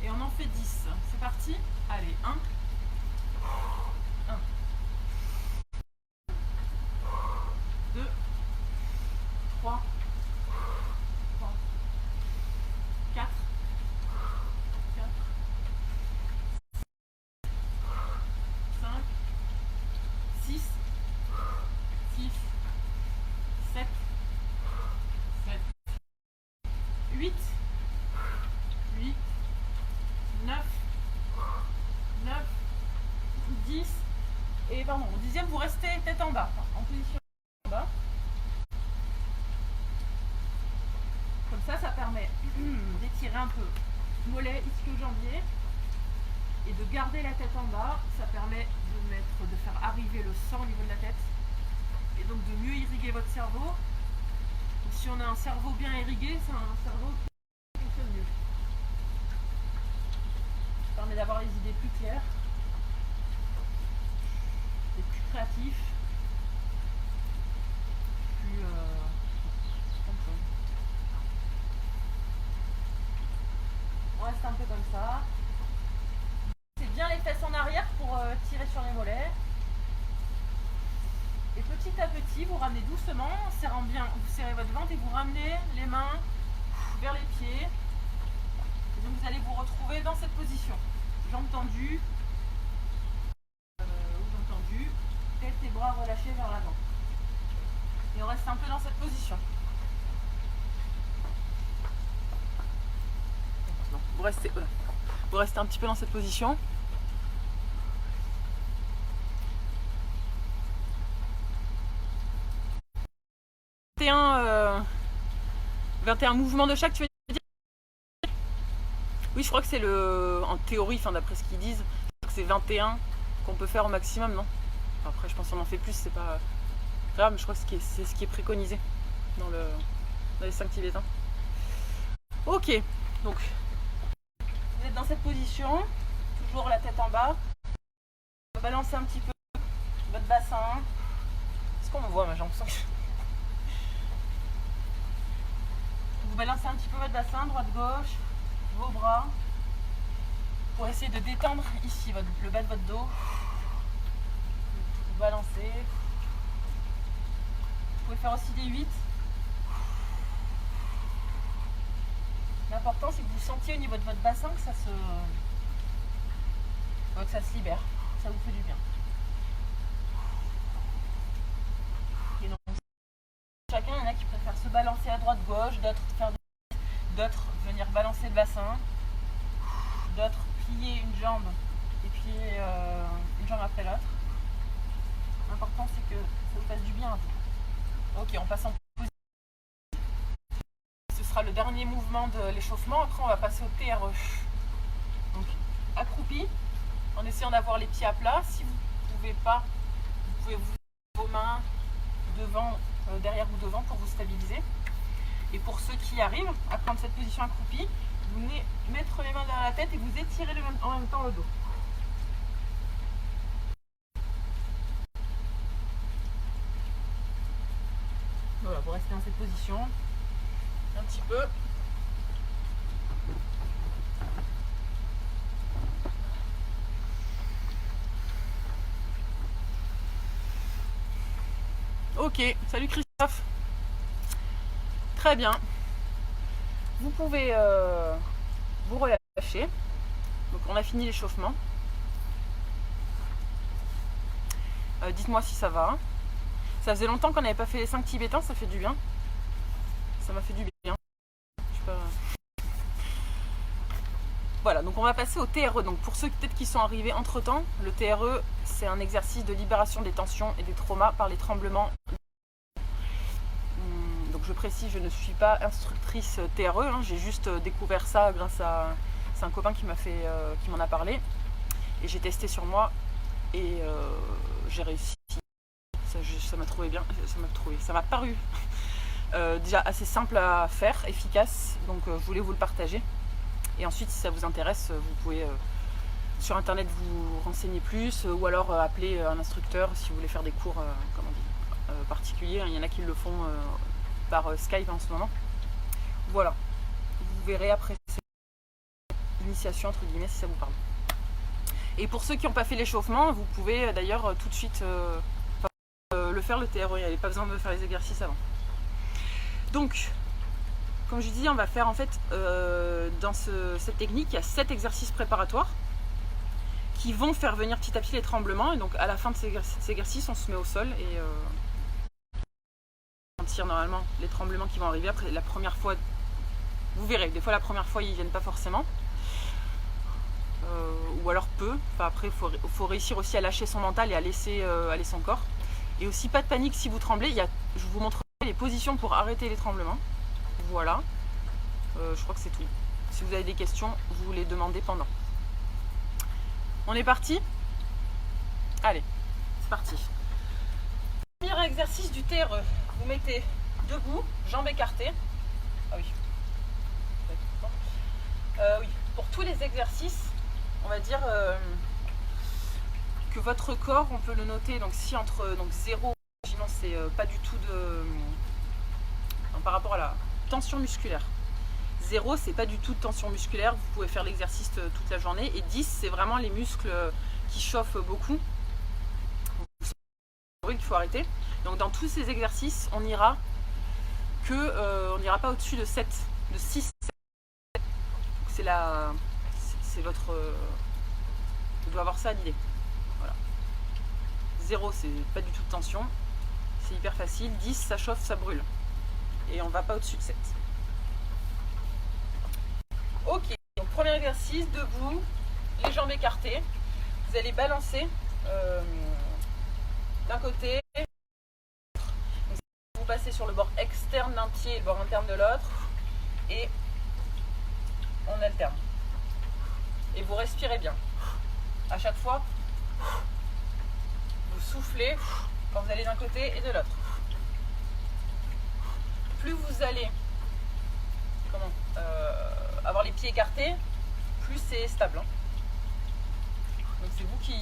Et on en fait 10. C'est parti. Allez, 1. 2, 3, 4, 5, 6, 7, 8, 9, 10. Et pardon, au 10e, vous restez tête en bas, en position en bas. Comme ça permet d'étirer un peu mollet, ischio-jambier et de garder la tête en bas. Ça permet de faire arriver le sang au niveau de la tête et donc de mieux irriguer votre cerveau. Donc, si on a un cerveau bien irrigué, c'est un cerveau qui fonctionne mieux. Ça permet d'avoir les idées plus claires, d'être plus créatif, plus on reste un peu comme ça. C'est bien les fesses en arrière pour tirer sur les mollets. Et petit à petit, vous ramenez doucement, en serrant bien, vous serrez votre ventre et vous ramenez les mains vers les pieds. Et donc vous allez vous retrouver dans cette position. Jambes tendues, tête et bras relâchés vers l'avant. Et on reste un peu dans cette position. Vous restez un petit peu dans cette position. « 21 mouvements de chaque, tu veux dire ?» Oui, je crois que c'est en théorie, d'après ce qu'ils disent, c'est 21 qu'on peut faire au maximum, non? Après, je pense qu'on en fait plus, c'est pas grave, mais je crois que c'est ce qui est préconisé dans les 5 tibétains. Ok, donc vous êtes dans cette position, toujours la tête en bas. Vous balancez un petit peu votre bassin. Est-ce qu'on me voit, moi j'ai l'impression que... Vous balancez un petit peu votre bassin, droite-gauche, vos bras, pour essayer de détendre ici le bas de votre dos. Vous balancez. Vous pouvez faire aussi des 8. La L'important c'est que vous sentiez au niveau de votre bassin que ça se libère, ça vous fait du bien. Et donc, chacun, il y en a qui préfèrent se balancer à droite-gauche, d'autres venir balancer le bassin, d'autres plier une jambe et puis une jambe après l'autre. L'important c'est que ça vous fasse du bien à vous. Ok, on passe en position. Ce sera le dernier mouvement de l'échauffement. Après on va passer au TRE. Donc accroupi, en essayant d'avoir les pieds à plat. Si vous ne pouvez pas, vous pouvez vous vos mains devant, derrière ou devant pour vous stabiliser. Et pour ceux qui arrivent à prendre cette position accroupie, vous venez mettre les mains derrière la tête et vous étirez en même temps le dos. Voilà, vous restez dans cette position un petit peu. Ok, salut Christophe. Très bien. Vous pouvez vous relâcher. Donc on a fini l'échauffement. Dites-moi si ça va. Ça faisait longtemps qu'on n'avait pas fait les 5 tibétains, ça fait du bien. Ça m'a fait du bien. Je sais pas... Voilà, donc on va passer au TRE. Donc pour ceux peut-être qui sont arrivés entre temps, le TRE c'est un exercice de libération des tensions et des traumas par les tremblements. Donc je précise, je ne suis pas instructrice TRE, hein, j'ai juste découvert ça grâce à... C'est un copain qui m'en a parlé. Et j'ai testé sur moi et j'ai réussi. Ça m'a trouvé bien, ça m'a paru déjà assez simple à faire, efficace, donc je voulais vous le partager. Et ensuite, si ça vous intéresse, vous pouvez sur internet vous renseigner plus ou alors appeler un instructeur si vous voulez faire des cours particuliers. Il y en a qui le font par Skype en ce moment. Voilà, vous verrez après cette initiation entre guillemets si ça vous parle. Et pour ceux qui n'ont pas fait l'échauffement, vous pouvez d'ailleurs tout de suite le faire, le TRE, il n'y avait pas besoin de faire les exercices avant. Donc, comme je dis, on va faire en fait, dans cette technique, il y a 7 exercices préparatoires qui vont faire venir petit à petit les tremblements. Et donc, à la fin de ces exercices, on se met au sol et on tire normalement les tremblements qui vont arriver. Après, la première fois, vous verrez, des fois la première fois, ils ne viennent pas forcément. Ou alors peu. Enfin, après, il faut réussir aussi à lâcher son mental et à laisser aller son corps. Et aussi, pas de panique si vous tremblez. Je vous montrerai les positions pour arrêter les tremblements. Voilà. Je crois que c'est tout. Si vous avez des questions, vous les demandez pendant. On est parti? Allez, c'est parti. Premier exercice du TRE. Vous mettez debout, jambes écartées. Ah oui. Oui. Pour tous les exercices, on va dire que votre corps, on peut le noter, donc si entre 0, imaginons c'est pas du tout de... par rapport à la tension musculaire. 0, c'est pas du tout de tension musculaire, vous pouvez faire l'exercice toute la journée. Et 10, c'est vraiment les muscles qui chauffent beaucoup. Il faut arrêter. Donc dans tous ces exercices, on n'ira pas au-dessus de 7, de 6, 7. C'est votre... vous devez avoir ça à l'idée. Voilà. 0, c'est pas du tout de tension. C'est hyper facile. 10, ça chauffe, ça brûle. Et on va pas au-dessus de 7. Ok, donc premier exercice, debout, les jambes écartées. Vous allez balancer d'un côté. Vous passez sur le bord externe d'un pied et le bord interne de l'autre. Et on alterne. Et vous respirez bien. À chaque fois, vous soufflez quand vous allez d'un côté et de l'autre. Plus vous allez avoir les pieds écartés, plus c'est stable. Hein. Donc c'est vous qui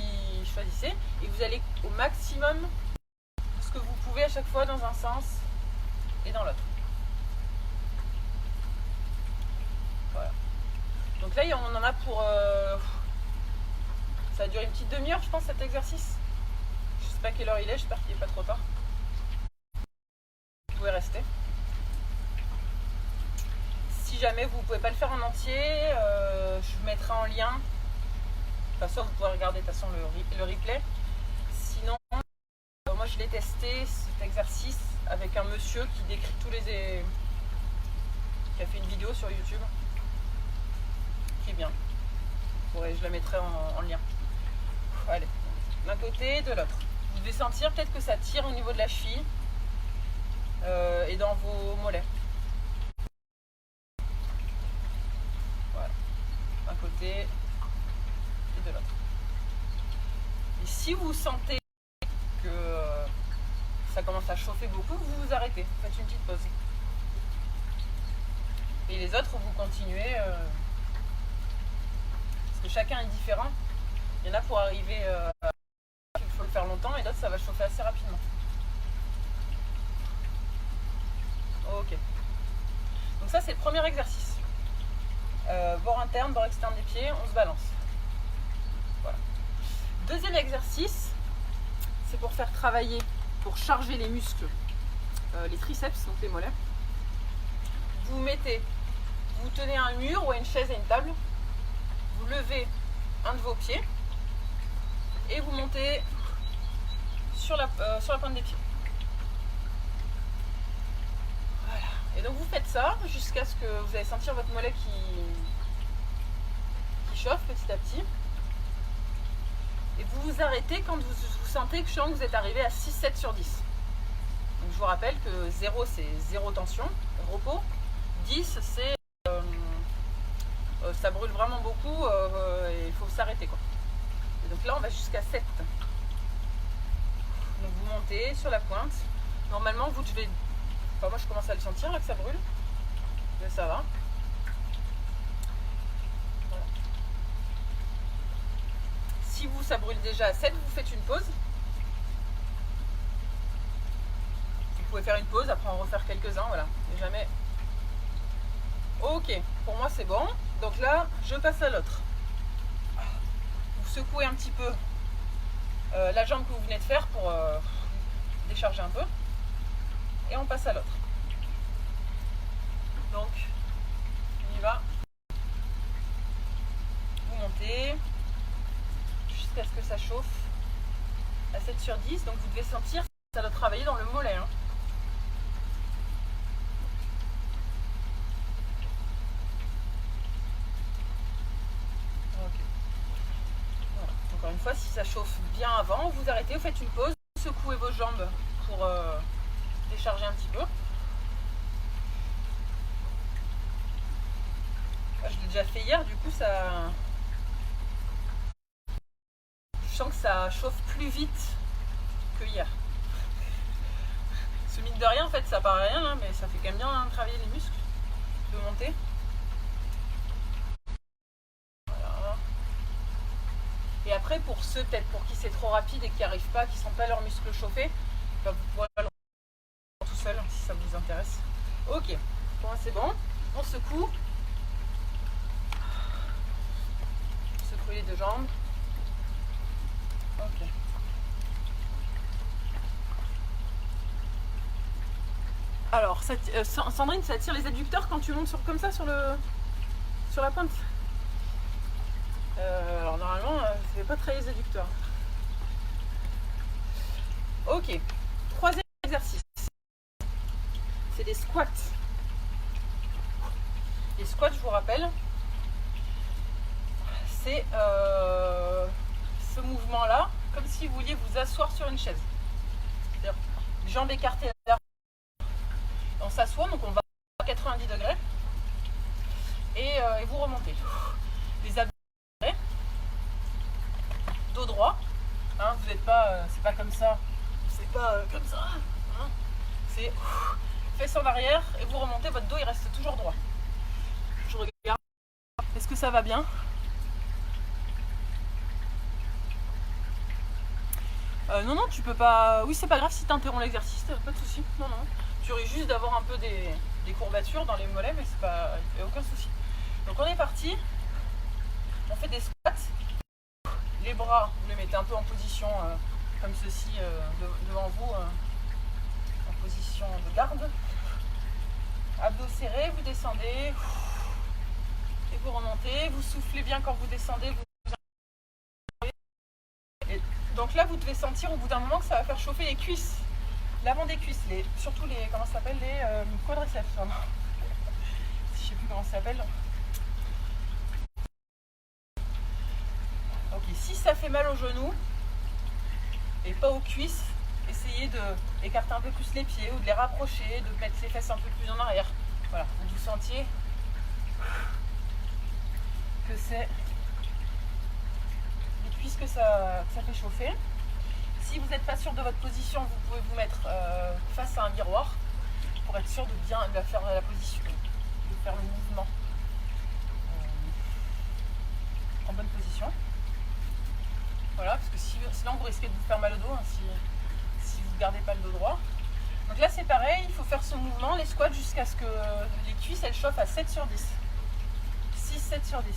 choisissez. Et vous allez au maximum de ce que vous pouvez à chaque fois dans un sens et dans l'autre. Voilà. Donc là, on en a pour... ça va durer une petite demi-heure, je pense, cet exercice. Je sais pas quelle heure il est, j'espère qu'il n'est pas trop tard. Vous pouvez rester. Si si jamais vous ne pouvez pas le faire en entier, je vous mettrai en lien. Enfin, soit vous pouvez regarder de toute façon le replay. Sinon, moi je l'ai testé cet exercice avec un monsieur qui décrit tous les... qui a fait une vidéo sur YouTube. Qui est bien. Ouais, je la mettrai en lien. Allez, d'un côté, de l'autre. Vous devez sentir peut-être que ça tire au niveau de la cheville et dans vos mollets. Voilà, d'un côté et de l'autre. Et si vous sentez que ça commence à chauffer beaucoup, vous vous arrêtez, vous faites une petite pause. Et les autres, vous continuez, parce que chacun est différent. Il y en a pour arriver, il faut le faire longtemps, et d'autres, ça va chauffer assez rapidement. Ok. Donc ça, c'est le premier exercice. Bord interne, bord externe des pieds, on se balance. Voilà. Deuxième exercice, c'est pour faire travailler, pour charger les muscles, les triceps, donc les mollets. Vous mettez, vous tenez un mur ou à une chaise et une table, vous levez un de vos pieds et vous montez sur la pointe des pieds. Voilà. Et donc vous faites ça jusqu'à ce que vous allez sentir votre mollet qui chauffe petit à petit. Et vous vous arrêtez quand vous sentez que vous êtes arrivé à 6-7 sur 10. Donc je vous rappelle que 0 c'est 0 tension, repos. 10 c'est ça brûle vraiment beaucoup et il faut s'arrêter quoi. Et donc là on va jusqu'à 7. Donc vous montez sur la pointe. Normalement vous devez... Enfin, moi je commence à le sentir là que ça brûle. Mais ça va. Voilà. Si vous ça brûle déjà à 7, vous faites une pause. Vous pouvez faire une pause, après en refaire quelques-uns, voilà. Et jamais. Ok, pour moi c'est bon. Donc là, je passe à l'autre. Vous secouez un petit peu la jambe que vous venez de faire pour décharger un peu. Et on passe à l'autre. Donc, on y va. Vous montez jusqu'à ce que ça chauffe à 7 sur 10. Donc vous devez sentir que ça doit travailler dans le mollet. Hein. Encore une fois, si ça chauffe bien avant, vous arrêtez, vous faites une pause, vous secouez vos jambes pour décharger un petit peu. Je l'ai déjà fait hier, du coup ça... Je sens que ça chauffe plus vite que hier. Ce mine de rien, en fait, ça paraît rien, hein, mais ça fait quand même bien travailler les muscles de monter. Et après, pour ceux peut-être pour qui c'est trop rapide et qui n'y arrivent pas, qui ne sentent pas leurs muscles chauffés, ben vous pouvez le faire tout seul si ça vous intéresse. Ok, pour moi c'est bon. On secoue. Secouez les deux jambes. Ok. Alors, Sandrine, ça tire les adducteurs quand tu montes comme ça sur la pointe. Alors normalement, ça ne fait pas très les adducteurs. Ok, troisième exercice. C'est des squats. Les squats, je vous rappelle, c'est ce mouvement-là, comme si vous vouliez vous asseoir sur une chaise. C'est-à-dire, les jambes écartées. On s'assoit, donc on va à 90 degrés. Et vous remontez. Les abdos. Dos droit, hein, vous n'êtes pas, c'est pas comme ça, c'est pas comme ça, hein, c'est fesses en arrière et vous remontez, votre dos il reste toujours droit. Je regarde, est-ce que ça va bien? Non, tu peux pas, oui c'est pas grave si tu interromps l'exercice, pas de souci, non, tu risques juste d'avoir un peu des courbatures dans les mollets, mais c'est pas, il n'y a aucun souci. Donc on est parti, on fait des squats. Les bras, vous les mettez un peu en position comme ceci devant vous, en position de garde. Abdos serrés, vous descendez. vous remontez, vous soufflez bien quand vous descendez. Et donc là, vous devez sentir au bout d'un moment que ça va faire chauffer les cuisses, l'avant des cuisses, surtout les, comment ça s'appelle, les quadriceps. Je sais plus comment ça s'appelle. Ok, si ça fait mal aux genoux et pas aux cuisses, essayez d'écarter un peu plus les pieds ou de les rapprocher, de mettre les fesses un peu plus en arrière. Voilà, vous sentiez que c'est les cuisses que ça fait chauffer. Si vous n'êtes pas sûr de votre position, vous pouvez vous mettre face à un miroir pour être sûr de bien faire la position, de faire le mouvement en bonne position. Voilà, parce que sinon vous risquez de vous faire mal au dos hein, si vous ne gardez pas le dos droit. Donc là c'est pareil, il faut faire ce mouvement, les squats jusqu'à ce que les cuisses elles chauffent à 7 sur 10. 6, 7 sur 10.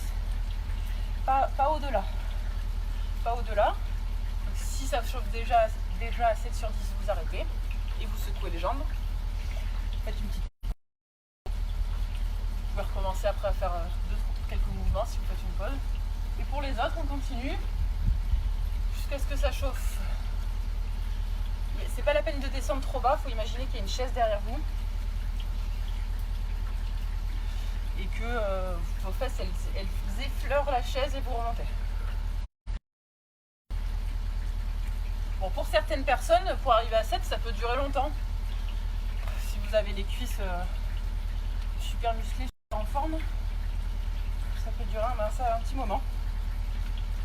Pas au-delà. Pas au-delà. Donc, si ça chauffe déjà à 7 sur 10, vous arrêtez et vous secouez les jambes. Faites une petite. Vous pouvez recommencer après à faire quelques mouvements si vous faites une pause. Et pour les autres, on continue jusqu'à ce que ça chauffe. Mais c'est pas la peine de descendre trop bas, il faut imaginer qu'il y a une chaise derrière vous. Et que vos fesses elles effleurent la chaise et vous remontez. Bon, pour certaines personnes, pour arriver à 7, ça peut durer longtemps. Si vous avez les cuisses super musclées, super en forme, ça peut durer un petit moment.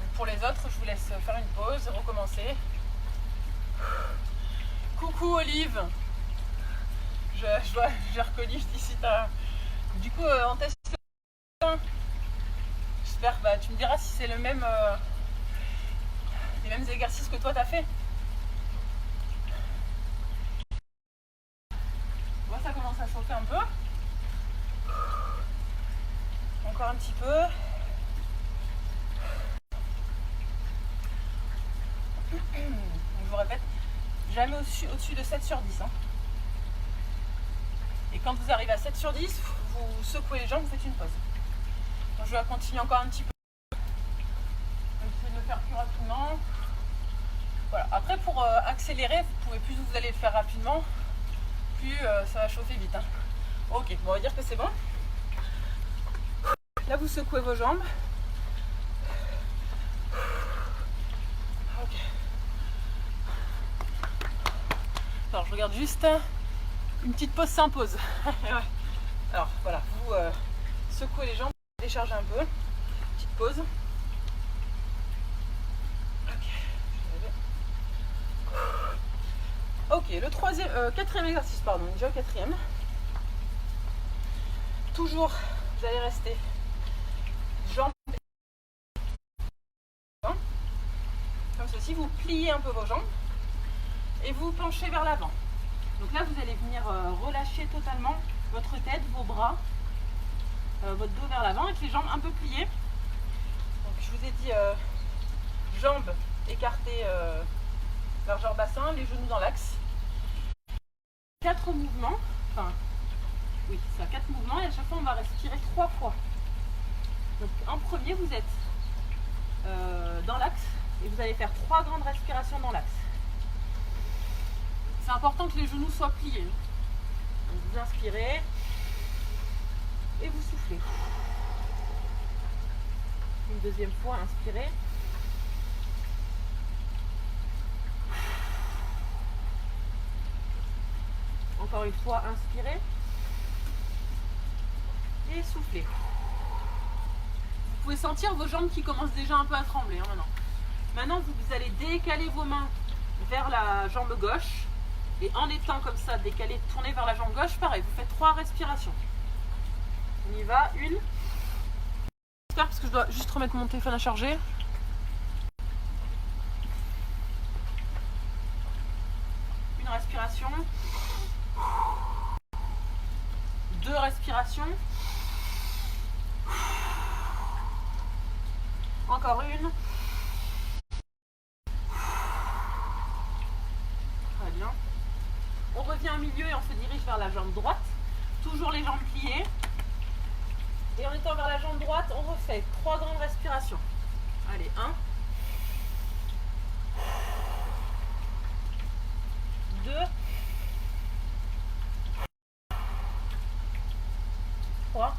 Donc pour les autres, je vous laisse faire une pause et recommencer. Coucou Olive, j'ai reconnu, je dis si t'as... Du coup, on teste. J'espère, tu me diras si c'est les mêmes exercices que toi t'as fait. Bon, ça commence à chauffer un peu. Encore un petit peu. Je vous répète, jamais au-dessus de 7 sur 10. Hein. Et quand vous arrivez à 7 sur 10, vous secouez les jambes, vous faites une pause. Donc je vais continuer encore un petit peu. Je vais essayer de le faire plus rapidement. Voilà. Après, pour accélérer, plus vous allez le faire rapidement, plus ça va chauffer vite. Hein. Ok, bon, on va dire que c'est bon. Là, vous secouez vos jambes. Ok. Alors, je regarde juste. Une petite pause sans pause. Ouais. Alors voilà, vous secouez les jambes, déchargez un peu. Petite pause. Ok, le quatrième exercice, pardon, déjà quatrième. Toujours, vous allez rester jambes comme ceci. Vous pliez un peu vos jambes et vous penchez vers l'avant. Donc là, vous allez venir relâcher totalement votre tête, vos bras, votre dos vers l'avant avec les jambes un peu pliées. Donc je vous ai dit jambes écartées, largeur bassin, les genoux dans l'axe. 4 mouvements, oui, c'est ça, 4 mouvements et à chaque fois on va respirer 3 fois. Donc en premier, vous êtes dans l'axe et vous allez faire 3 grandes respirations dans l'axe. C'est important que les genoux soient pliés. Donc vous inspirez et vous soufflez. Une deuxième fois, inspirez. Encore une fois, inspirez. Et soufflez. Vous pouvez sentir vos jambes qui commencent déjà un peu à trembler maintenant. Maintenant, vous allez décaler vos mains vers la jambe gauche. Et en étant comme ça, décalé, tourné vers la jambe gauche, pareil, vous faites 3 respirations. On y va, une. J'espère parce que je dois juste remettre mon téléphone à charger. Une respiration. 2 respirations. Encore une. Très bien. On revient au milieu et on se dirige vers la jambe droite. Toujours les jambes pliées. Et on étant vers la jambe droite, on refait 3 grandes respirations. Allez, 1, 2, 3.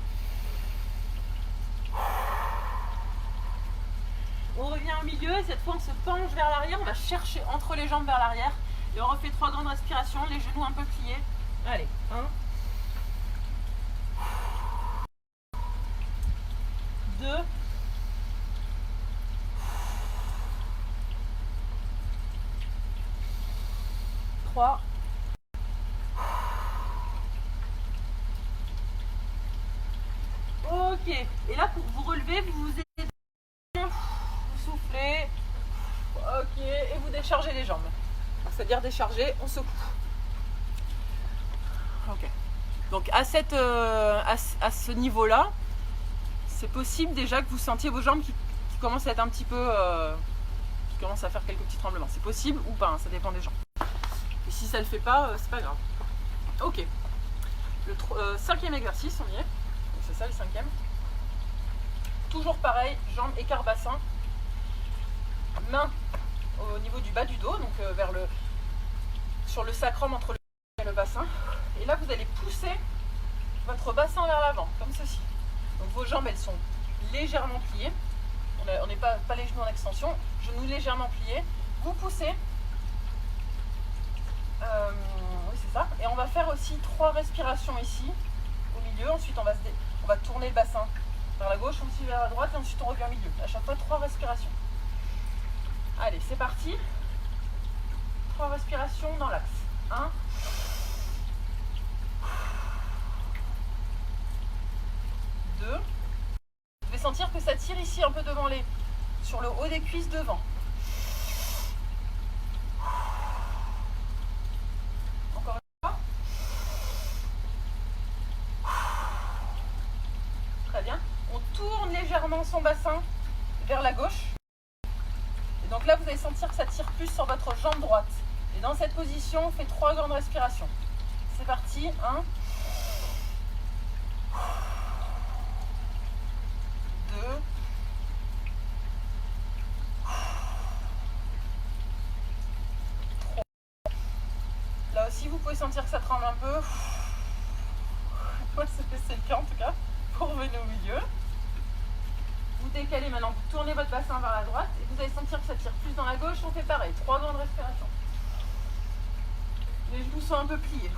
On revient au milieu et cette fois on se penche vers l'arrière, on va chercher entre les jambes vers l'arrière et on refait 3 grandes respirations, les genoux un peu pliés. Allez, 1, 2, 3. Ok, et là pour vous relever, vous vous aidez, vous soufflez, ok, et vous déchargez les jambes. C'est-à-dire décharger, on secoue. Ok. Donc à ce niveau-là, c'est possible déjà que vous sentiez vos jambes qui commencent à être un petit peu, qui commencent à faire quelques petits tremblements. C'est possible ou pas, hein, ça dépend des gens. Et si ça ne le fait pas, c'est pas grave. Ok. Le 5e exercice, on y est. C'est ça le 5e. Toujours pareil, jambes écart bassin. Main au niveau du bas du dos, donc sur le sacrum entre le et le bassin. Et là, vous allez pousser votre bassin vers l'avant, comme ceci. Donc vos jambes, elles sont légèrement pliées. On n'est pas les genoux en extension, genoux légèrement pliés. Vous poussez. Oui, c'est ça. Et on va faire aussi 3 respirations ici, au milieu. Ensuite, on va tourner le bassin vers la gauche, ensuite vers la droite, et ensuite on revient au milieu. À chaque fois, 3 respirations. Allez, c'est parti. 3 respirations dans l'axe. 1. 2. Vous devez sentir que ça tire ici un peu devant sur le haut des cuisses devant. Encore une fois. Très bien. On tourne légèrement son bassin vers la gauche. Et donc là, vous allez sentir que ça tire plus sur votre jambe droite. Et dans cette position, on fait 3 grandes respirations. C'est parti. 1. 2. 3. Là aussi, vous pouvez sentir que ça tremble un peu. Moi, c'est le cas en tout cas. Vous revenez au milieu. Vous décalez maintenant, vous tournez votre bassin vers la droite et vous allez sentir que ça tire plus dans la gauche. On fait pareil, 3 grandes respirations. Les genoux sont un peu pliés.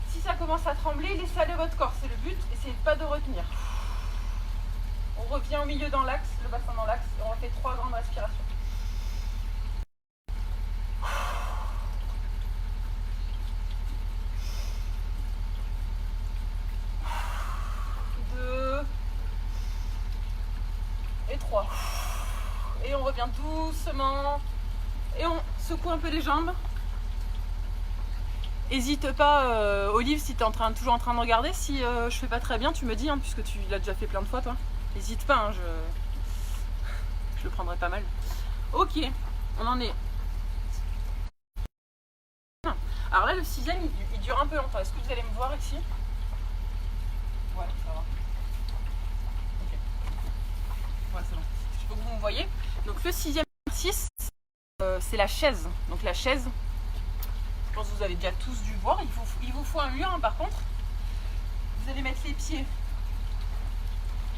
Si ça commence à trembler, laissez aller votre corps, c'est le but. Essayez pas de retenir. On revient au milieu dans l'axe, le bassin dans l'axe, et on fait 3 grandes respirations. 2 et 3. Et on revient doucement. Et on secoue un peu les jambes. N'hésite pas, Olive, si tu es toujours en train de regarder. Si je fais pas très bien, tu me dis, hein, puisque tu l'as déjà fait plein de fois, toi. N'hésite pas, hein, je le prendrai pas mal. Ok, on en est. Alors là, le 6e, il dure un peu longtemps. Est-ce que vous allez me voir ici? Ouais, ça va. Ok. Ouais, c'est bon. Je peux que vous me voyez. Donc le 6e exercice, c'est la chaise. Donc la chaise, je pense que vous avez déjà tous dû voir. Il vous faut un mur, hein, par contre. Vous allez mettre les pieds.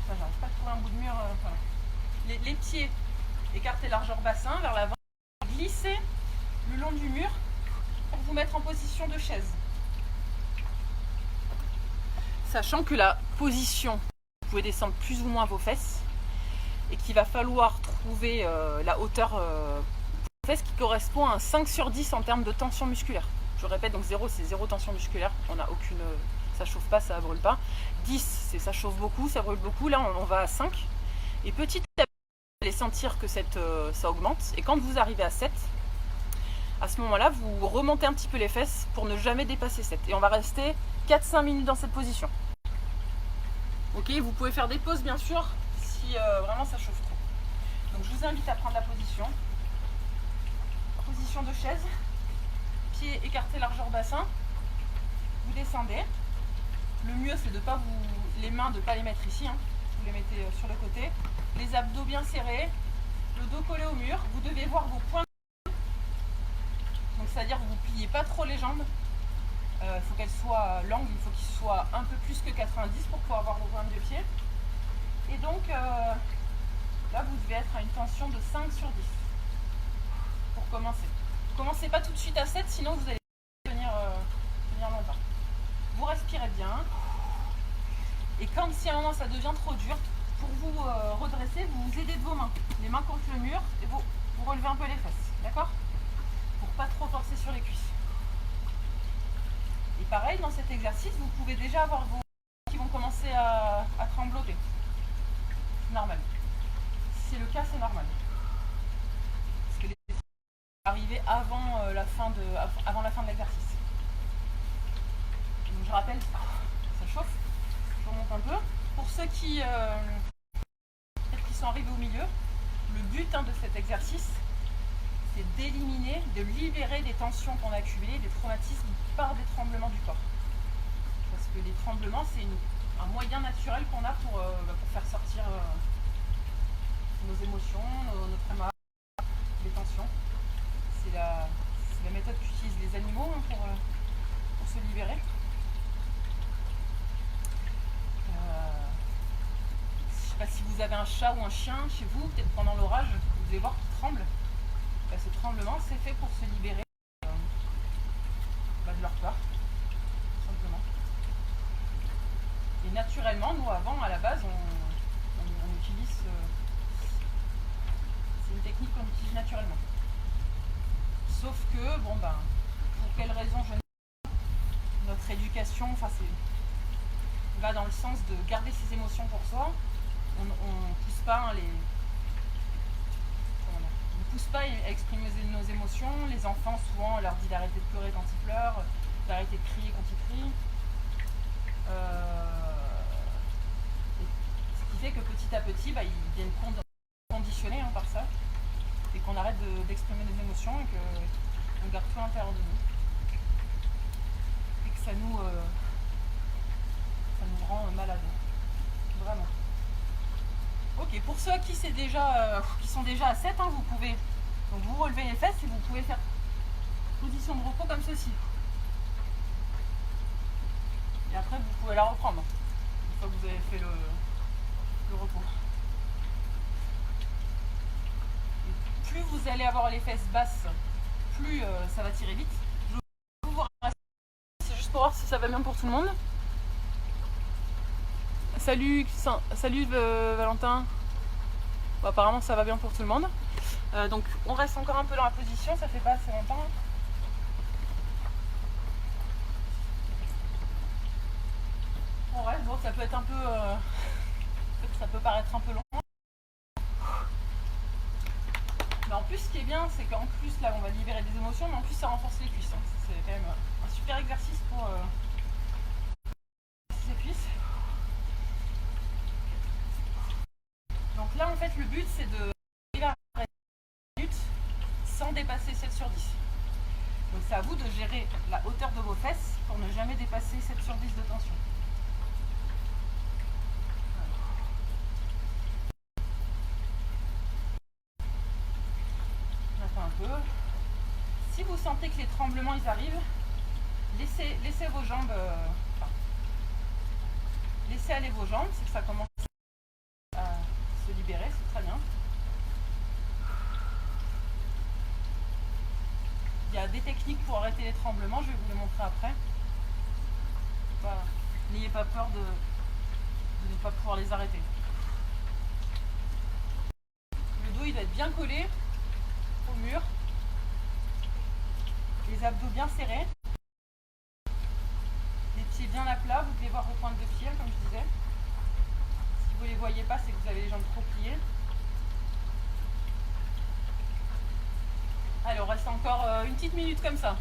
J'arrive pas à trouver un bout de mur. Voilà. Les pieds écartés largeur bassin vers l'avant. Glissez le long du mur pour vous mettre en position de chaise. Sachant que la position, vous pouvez descendre plus ou moins vos fesses et qu'il va falloir trouver la hauteur des fesses qui correspond à un 5 sur 10 en termes de tension musculaire. Je répète, donc 0 c'est 0 tension musculaire, on n'a aucune, ça chauffe pas, ça brûle pas. 10 c'est ça chauffe beaucoup, ça brûle beaucoup, là on va à 5. Et petit à petit, vous allez sentir que ça augmente. Et quand vous arrivez à 7, à ce moment-là, vous remontez un petit peu les fesses pour ne jamais dépasser 7. Et on va rester 4-5 minutes dans cette position. Ok, vous pouvez faire des pauses bien sûr, si vraiment ça chauffe trop. Donc je vous invite à prendre la position. position de chaise, pieds écartés largeur bassin, vous descendez. Le mieux c'est de pas les mains de ne pas les mettre ici, hein. Vous les mettez sur le côté, les abdos bien serrés, le dos collé au mur, vous devez voir vos points. Donc c'est-à-dire que vous ne pliez pas trop les jambes, il faut qu'elles soient longues, il faut qu'ils soient un peu plus que 90 pour pouvoir avoir vos pointes de pied. Et donc là vous devez être à une tension de 5 sur 10 pour commencer. Commencez pas tout de suite à 7, sinon vous allez tenir longtemps. Vous respirez bien. Et quand si à un moment ça devient trop dur, pour vous redresser, vous vous aidez de vos mains. Les mains contre le mur et vous relevez un peu les fesses. D'accord? Pour pas trop forcer sur les cuisses. Et pareil, dans cet exercice, vous pouvez déjà avoir vos mains qui vont commencer à trembloter. Normal. Si c'est le cas, c'est normal. Parce que les arriver avant la fin de l'exercice. Donc je rappelle, ça chauffe. Je remonte un peu. Pour ceux qui sont arrivés au milieu, le but de cet exercice, c'est d'éliminer, de libérer des tensions qu'on a accumulées, des traumatismes par des tremblements du corps. Parce que les tremblements, c'est un moyen naturel qu'on a pour faire sortir nos émotions, nos traumas, les tensions. C'est la méthode qu'utilisent les animaux pour se libérer. Je ne sais pas si vous avez un chat ou un chien chez vous, peut-être pendant l'orage, vous devez voir qu'il tremble. Ce tremblement, c'est fait pour se libérer de leur peur, tout simplement. Et naturellement, nous, avant, à la base, on utilise... c'est une technique qu'on utilise naturellement. Sauf que, pour quelle raison, je ne sais pas. Notre éducation, va dans le sens de garder ses émotions pour soi. On ne pousse pas on pousse pas à exprimer nos émotions. Les enfants, souvent, on leur dit d'arrêter de pleurer quand ils pleurent, d'arrêter de crier quand ils crient. Ce qui fait que petit à petit, ils viennent conditionnés par ça, et qu'on arrête d'exprimer nos émotions et qu'on garde tout à l'intérieur de nous. Et que ça nous rend malades. Vraiment. Ok, pour ceux qui sont déjà à 7, vous pouvez donc vous relever les fesses et vous pouvez faire position de repos comme ceci. Et après vous pouvez la reprendre une fois que vous avez fait le repos. Et plus vous allez avoir les fesses basses, plus ça va tirer vite. Je vais vous rester, c'est juste pour voir si ça va bien pour tout le monde. Salut Valentin. Bon, apparemment ça va bien pour tout le monde. Donc on reste encore un peu dans la position, ça fait pas assez longtemps. On reste, bon ça peut être un peu... ça peut paraître un peu long. Mais en plus ce qui est bien, c'est qu'en plus là on va libérer des émotions, mais en plus ça renforce les cuisses. C'est quand même un super exercice pour les cuisses. Donc là en fait le but c'est de arriver à 10 minutes sans dépasser 7 sur 10. Donc c'est à vous de gérer la hauteur de vos fesses pour ne jamais dépasser 7 sur 10 de tension. On attend un peu. Si vous sentez que les tremblements ils arrivent, laissez vos jambes... laissez aller vos jambes, c'est que ça commence à se libérer, c'est très bien. Il y a des techniques pour arrêter les tremblements, je vais vous les montrer après. Voilà. N'ayez pas peur de ne pas pouvoir les arrêter. Le dos il va être bien collé au mur, les abdos bien serrés, les pieds bien à plat, vous devez voir vos pointes de pied comme je disais. Si vous ne les voyez pas, c'est que vous avez les jambes trop pliées. Allez, on reste encore une petite minute comme ça.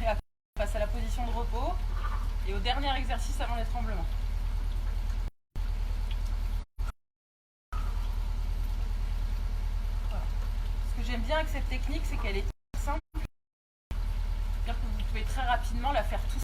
Et après, on passe à la position de repos et au dernier exercice avant les tremblements. Voilà. Ce que j'aime bien avec cette technique, c'est qu'elle est simple. C'est-à-dire que vous pouvez très rapidement la faire tout seul.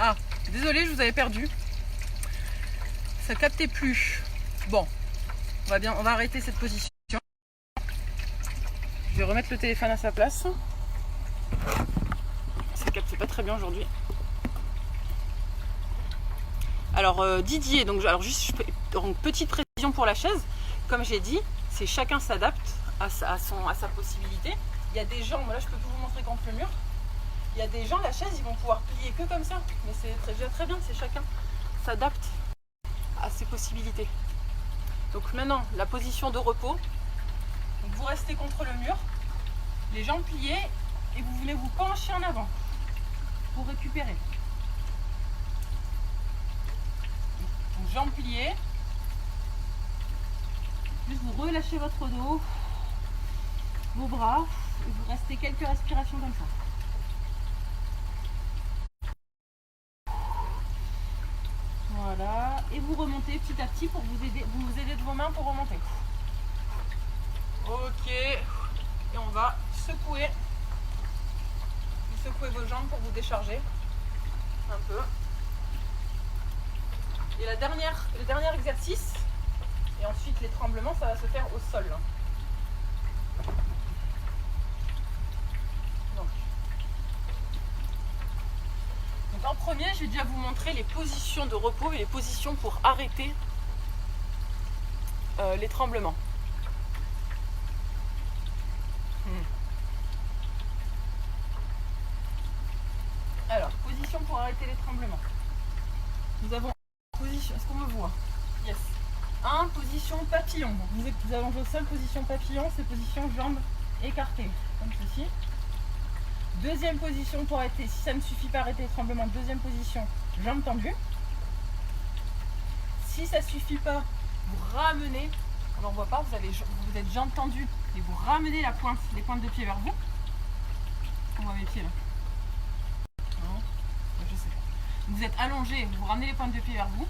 Ah, désolé, je vous avais perdu. Ça captait plus. Bon, on va arrêter cette position. Je vais remettre le téléphone à sa place. Ça capte pas très bien aujourd'hui. Alors Didier, alors juste petite précision pour la chaise. Comme j'ai dit, c'est chacun s'adapte à sa possibilité. Il y a des gens, là je peux tout vous montrer contre le mur. Il y a des gens, la chaise, ils vont pouvoir plier que comme ça. Mais c'est déjà très bien, c'est chacun s'adapte à ses possibilités. Donc maintenant, la position de repos. Donc vous restez contre le mur, les jambes pliées, et vous venez vous pencher en avant pour récupérer. Donc jambes pliées. Juste vous relâchez votre dos, vos bras, et vous restez quelques respirations comme ça. Voilà, et vous remontez petit à petit pour vous aider de vos mains pour remonter. Ok, et on va secouer. Vous secouez vos jambes pour vous décharger un peu. Et le dernier exercice, et ensuite les tremblements, ça va se faire au sol. Donc en premier, je vais déjà vous montrer les positions de repos et les positions pour arrêter les tremblements. Alors, position pour arrêter les tremblements. Nous avons position, est-ce qu'on me voit? Yes. 1, position papillon. Donc vous allongez au sol, position papillon, c'est position jambes écartées, comme ceci. Deuxième position pour arrêter, si ça ne suffit pas à arrêter les tremblements, deuxième position, jambes tendues. Si ça ne suffit pas, vous ramenez, on n'en voit pas, vous êtes jambes tendues et vous ramenez les pointes de pied vers vous. On voit mes pieds là. Non, je sais pas. Vous êtes allongé, vous ramenez les pointes de pied vers vous.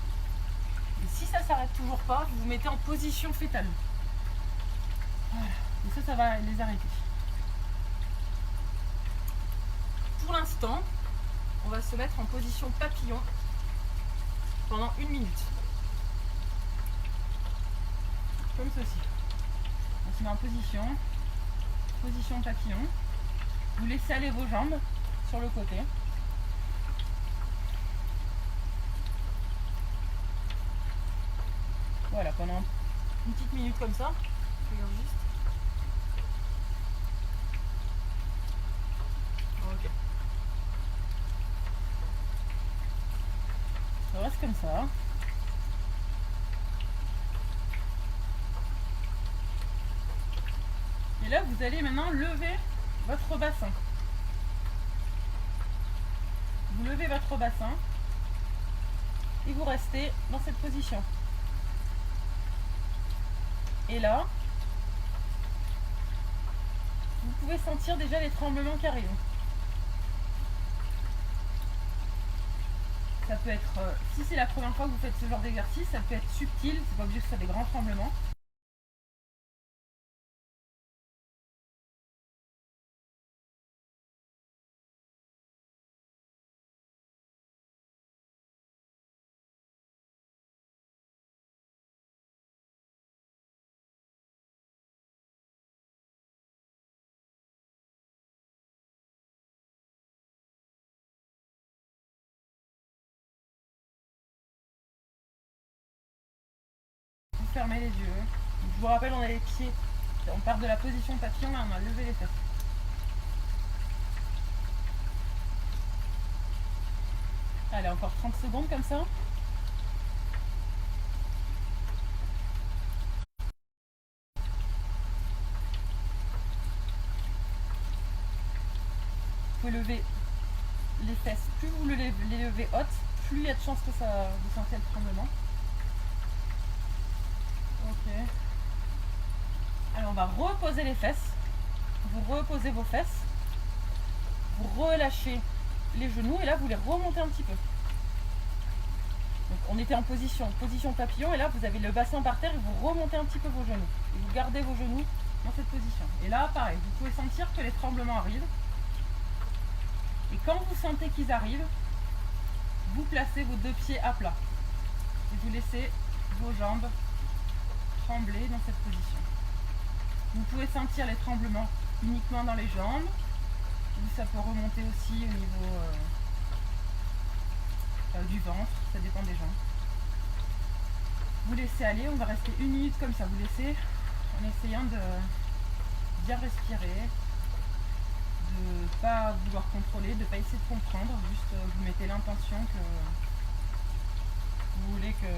Et si ça ne s'arrête toujours pas, vous vous mettez en position fétale. Voilà. Et ça va les arrêter. Pour l'instant, on va se mettre en position papillon pendant 1 minute. Comme ceci. On se met en position papillon. Vous laissez aller vos jambes sur le côté. Voilà, pendant une petite minute comme ça. Je regarde juste. Ok. Ça reste comme ça. Et là, vous allez maintenant lever votre bassin. Vous levez votre bassin et vous restez dans cette position. Et là, vous pouvez sentir déjà les tremblements qui arrivent. Ça peut être, si c'est la première fois que vous faites ce genre d'exercice, ça peut être subtil, c'est pas obligé que ce soit des grands tremblements. Fermez les yeux. Je vous rappelle, on a les pieds. On part de la position papillon, là on a levé les fesses. Alors encore 30 secondes comme ça. Vous pouvez lever les fesses. Plus vous les levez hautes, plus il y a de chances que ça vous sentiez le tremblement. Ok. Alors on va reposer les fesses. Vous reposez vos fesses. Vous relâchez les genoux et là vous les remontez un petit peu. Donc on était en position papillon et là vous avez le bassin par terre et vous remontez un petit peu vos genoux. Et vous gardez vos genoux dans cette position. Et là pareil, vous pouvez sentir que les tremblements arrivent. Et quand vous sentez qu'ils arrivent, vous placez vos deux pieds à plat. Et vous laissez vos jambes trembler dans cette position. Vous pouvez sentir les tremblements uniquement dans les jambes, ou ça peut remonter aussi au niveau du ventre, ça dépend des gens. Vous laissez aller, on va rester 1 minute comme ça, vous laissez en essayant de bien respirer, de ne pas vouloir contrôler, de ne pas essayer de comprendre, juste vous mettez l'intention que vous voulez que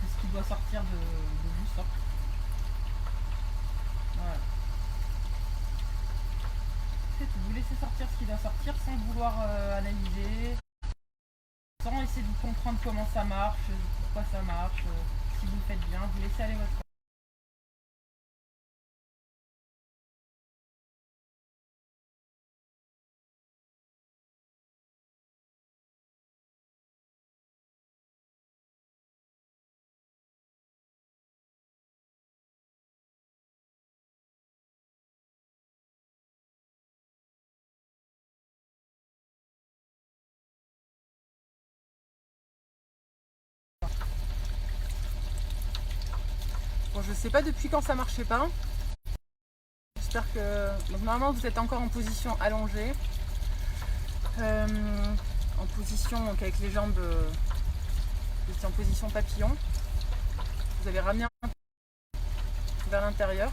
ce qui doit sortir de vous sorte. Voilà. C'est tout, vous laissez sortir ce qui doit sortir sans vouloir analyser, sans essayer de comprendre comment ça marche, pourquoi ça marche, si vous le faites bien, vous laissez aller votre corps. Bon, je sais pas depuis quand ça marchait pas. J'espère que... Donc, normalement vous êtes encore en position allongée. En position donc avec les jambes vous étiez en position papillon. Vous allez ramener un peu vers l'intérieur.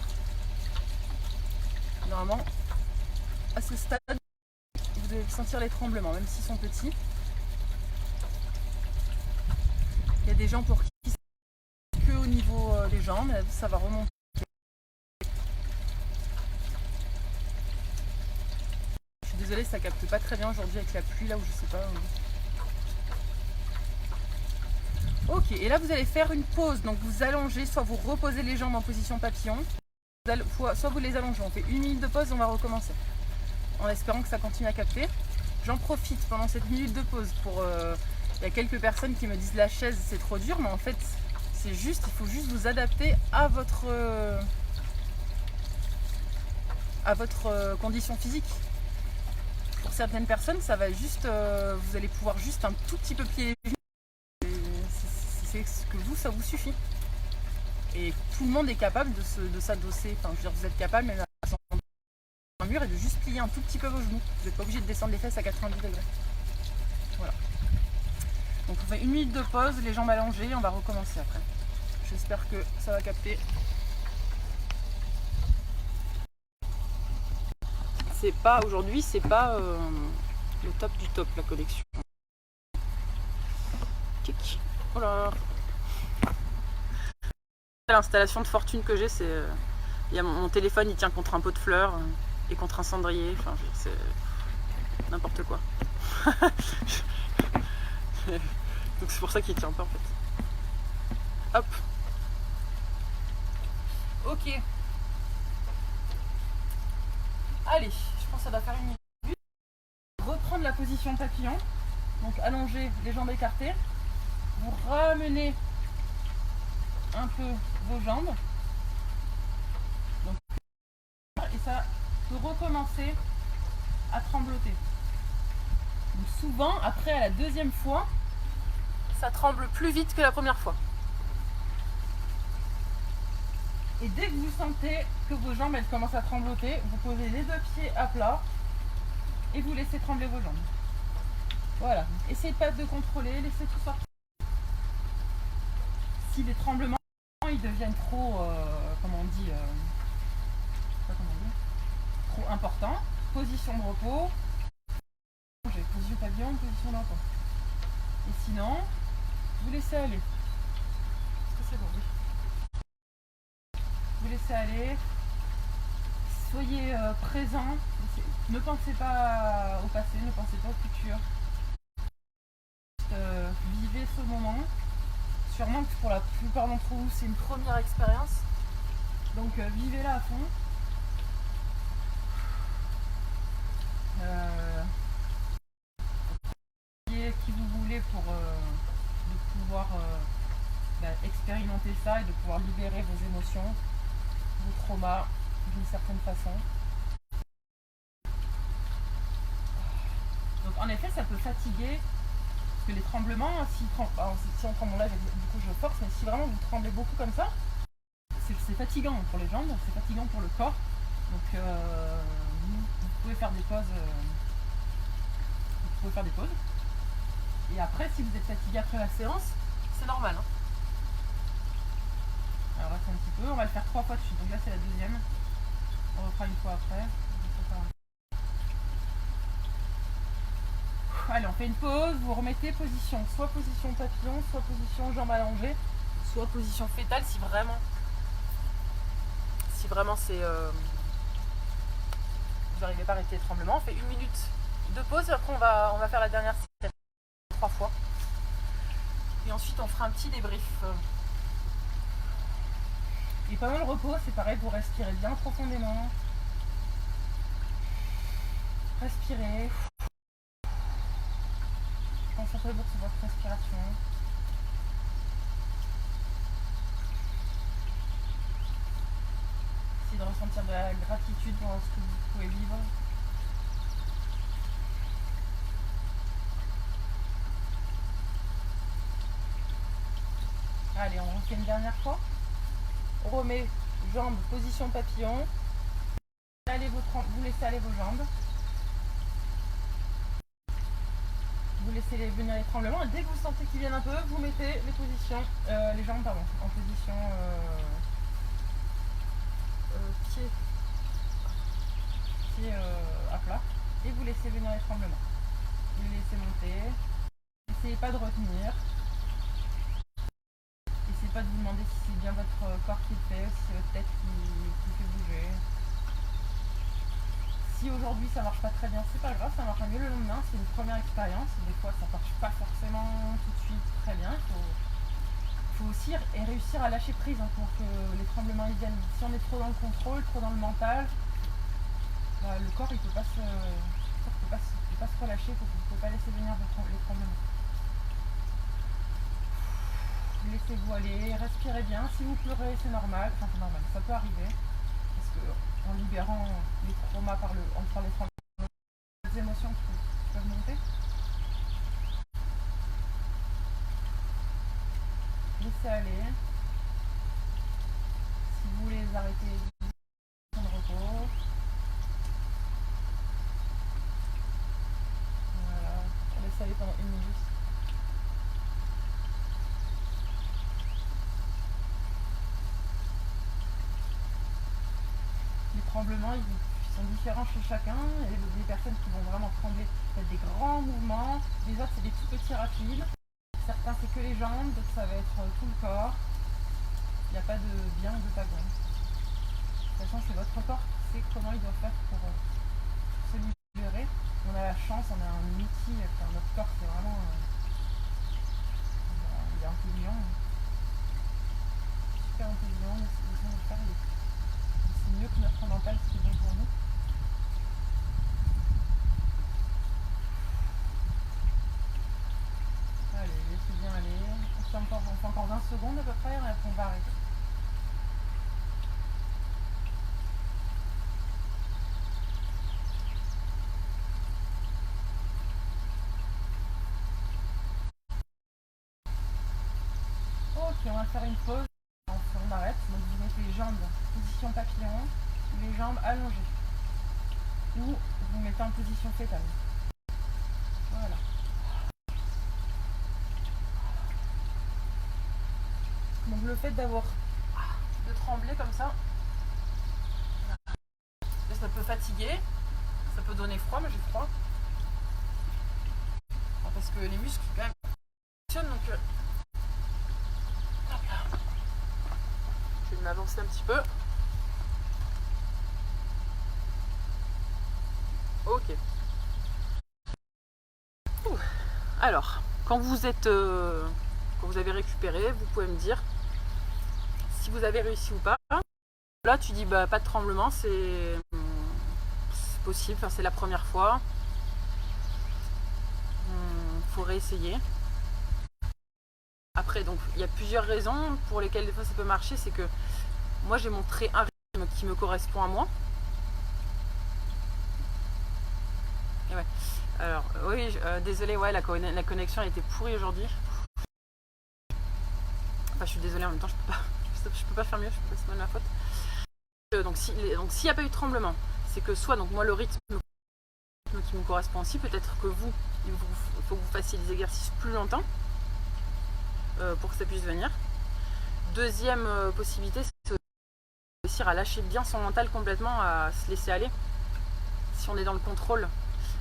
Normalement, à ce stade, vous devez sentir les tremblements, même s'ils sont petits. Il y a des gens pour qui c'est que au niveau des jambes, ça va remonter. Je suis désolée, ça capte pas très bien aujourd'hui avec la pluie là où je sais pas. Ok, et là vous allez faire une pause, donc vous allongez, soit vous reposez les jambes en position papillon, soit vous les allongez. On fait 1 minute de pause, on va recommencer. En espérant que ça continue à capter. J'en profite pendant cette minute de pause pour... il y a quelques personnes qui me disent la chaise c'est trop dur, mais en fait c'est juste, il faut juste vous adapter à votre condition physique. Pour certaines personnes, ça va juste, vous allez pouvoir juste un tout petit peu plier les genoux. C'est ce que vous, ça vous suffit. Et tout le monde est capable de s'adosser. Enfin, je veux dire, vous êtes capable même à s'entendre un mur et de juste plier un tout petit peu vos genoux. Vous n'êtes pas obligé de descendre les fesses à 90 degrés. Voilà. Donc on fait 1 minute de pause, les jambes allongées, on va recommencer après. J'espère que ça va capter. C'est pas aujourd'hui, c'est pas le top du top la connexion. Kick. Voilà. L'installation de fortune que j'ai, c'est mon téléphone, il tient contre un pot de fleurs et contre un cendrier. Enfin, c'est n'importe quoi. Donc c'est pour ça qu'il tient pas en fait. Hop. Ok. Allez, je pense que ça va faire 1 minute. Reprendre la position papillon. Donc allongez les jambes écartées. Vous ramenez un peu vos jambes. Donc, et ça peut recommencer à trembloter. Donc souvent, après à la 2e fois, ça tremble plus vite que la première fois. Et dès que vous sentez que vos jambes elles commencent à trembloter, vous posez les 2 pieds à plat et vous laissez trembler vos jambes. Voilà. Essayez pas de contrôler, laissez tout sortir. Si les tremblements ils deviennent trop, comment on dit, trop importants, position de repos, position pavillon, position d'enfant. Et sinon, vous laissez aller. Est-ce que c'est bon? Oui. Vous laissez aller. Soyez présent. Ne pensez pas au passé, ne pensez pas au futur. Vivez ce moment. Sûrement que pour la plupart d'entre vous, c'est une première expérience. Donc vivez-la à fond. Qui vous voulez pour de pouvoir expérimenter ça et de pouvoir libérer vos émotions, vos traumas d'une certaine façon. Donc en effet, ça peut fatiguer, parce que les tremblements, si on tremble là, du coup je force, mais si vraiment vous tremblez beaucoup comme ça, c'est fatigant pour les jambes, c'est fatigant pour le corps. Donc vous pouvez faire des pauses. Et après, si vous êtes fatigué après la séance, c'est normal. Hein. Alors reste un petit peu, on va le faire 3 fois de suite. Donc là c'est la deuxième. On refera une fois après. Allez, on fait une pause, vous remettez position, soit position papillon, soit position jambes allongées, soit position fétale si vraiment c'est vous n'arrivez pas à arrêter les tremblements. On fait 1 minute de pause et après on va faire la dernière série 3 fois. Et ensuite on fera un petit débrief. Et pendant le repos, c'est pareil, vous respirez bien profondément. Respirez. Concentrez-vous sur votre respiration. Essayez de ressentir de la gratitude pour ce que vous pouvez vivre. Allez, on refait une dernière fois. On remet jambes, position papillon. Vous laissez aller vos jambes. Vous laissez venir les tremblements. Et dès que vous sentez qu'ils viennent un peu, vous mettez les jambes en position pied à plat. Et vous laissez venir les tremblements. Vous les laissez monter. N'essayez pas de retenir. N'essayez pas de vous demander si c'est bien votre corps qui le fait, si c'est votre tête qui fait bouger. Si aujourd'hui ça marche pas très bien, c'est pas grave, ça marchera mieux le lendemain, c'est une première expérience. Des fois ça marche pas forcément tout de suite très bien. Il faut aussi réussir à lâcher prise pour que les tremblements ils viennent. Si on est trop dans le contrôle, trop dans le mental, le corps il peut pas se relâcher, il ne faut pas laisser venir les tremblements. Laissez-vous aller, respirez bien. Si vous pleurez, c'est normal, ça peut arriver. Parce que en libérant les traumas entre les tremblements, les émotions qui peuvent monter. Laissez aller. Si vous voulez les arrêter, de repos. Voilà. Laissez aller pendant 1 minute. Les tremblements, ils sont différents chez chacun. Il y a des personnes qui vont vraiment trembler, faites des grands mouvements. Les autres, c'est des tout petits rapides. Certains, c'est que les jambes, d'autres, ça va être tout le corps. Il n'y a pas de bien ou de pas bien. De toute façon, c'est votre corps qui sait comment il doit faire pour se libérer. On a la chance, on a un outil, notre corps, c'est vraiment... il est intelligent. Super intelligent, c'est mieux que notre mental, ce qui est bon pour nous. Allez, laissez bien aller. On fait encore 20 secondes à peu près, et après on va arrêter. Ok, on va faire une pause. On arrête. Donc vous mettez les jambes en position papillon, les jambes allongées. Ou vous mettez en position fétale. Voilà. Donc le fait de trembler comme ça peut fatiguer, ça peut donner froid, mais j'ai froid. parce que les muscles quand même fonctionnent. Donc hop là. Je vais m'avancer un petit peu. Ok. Alors, quand vous avez récupéré, vous pouvez me dire si vous avez réussi ou pas. Là, tu dis bah pas de tremblement, c'est possible. Enfin, c'est la première fois. Faut réessayer. Après, donc, il y a plusieurs raisons pour lesquelles des fois ça peut marcher. C'est que moi, j'ai montré un rythme qui me correspond à moi. Et ouais. Alors, oui, désolée, ouais, la connexion a été pourrie aujourd'hui. Enfin, je suis désolée, en même temps, je peux pas faire mieux, c'est pas de ma faute. Donc, s'il n'y a pas eu de tremblement, c'est que soit, donc moi, le rythme qui me correspond aussi, peut-être que il faut que vous fassiez des exercices plus longtemps pour que ça puisse venir. Deuxième possibilité, c'est réussir à lâcher bien son mental complètement, à se laisser aller. Si on est dans le contrôle,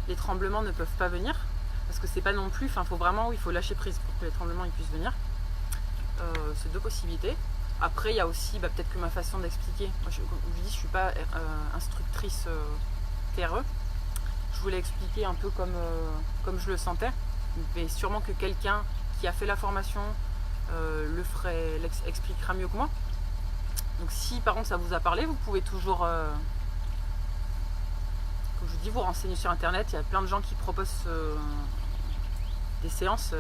les tremblements ne peuvent pas venir, parce que c'est pas non plus, faut vraiment, il faut lâcher prise pour que les tremblements ils puissent venir. C'est deux possibilités. Après, il y a aussi peut-être que ma façon d'expliquer. Moi, comme je dis, je suis pas instructrice TRE. Je voulais expliquer un peu comme je le sentais, mais sûrement que quelqu'un qui a fait la formation expliquera mieux que moi. Donc si par contre ça vous a parlé, vous pouvez toujours, comme je vous dis, vous renseigner sur internet. Il y a plein de gens qui proposent des séances.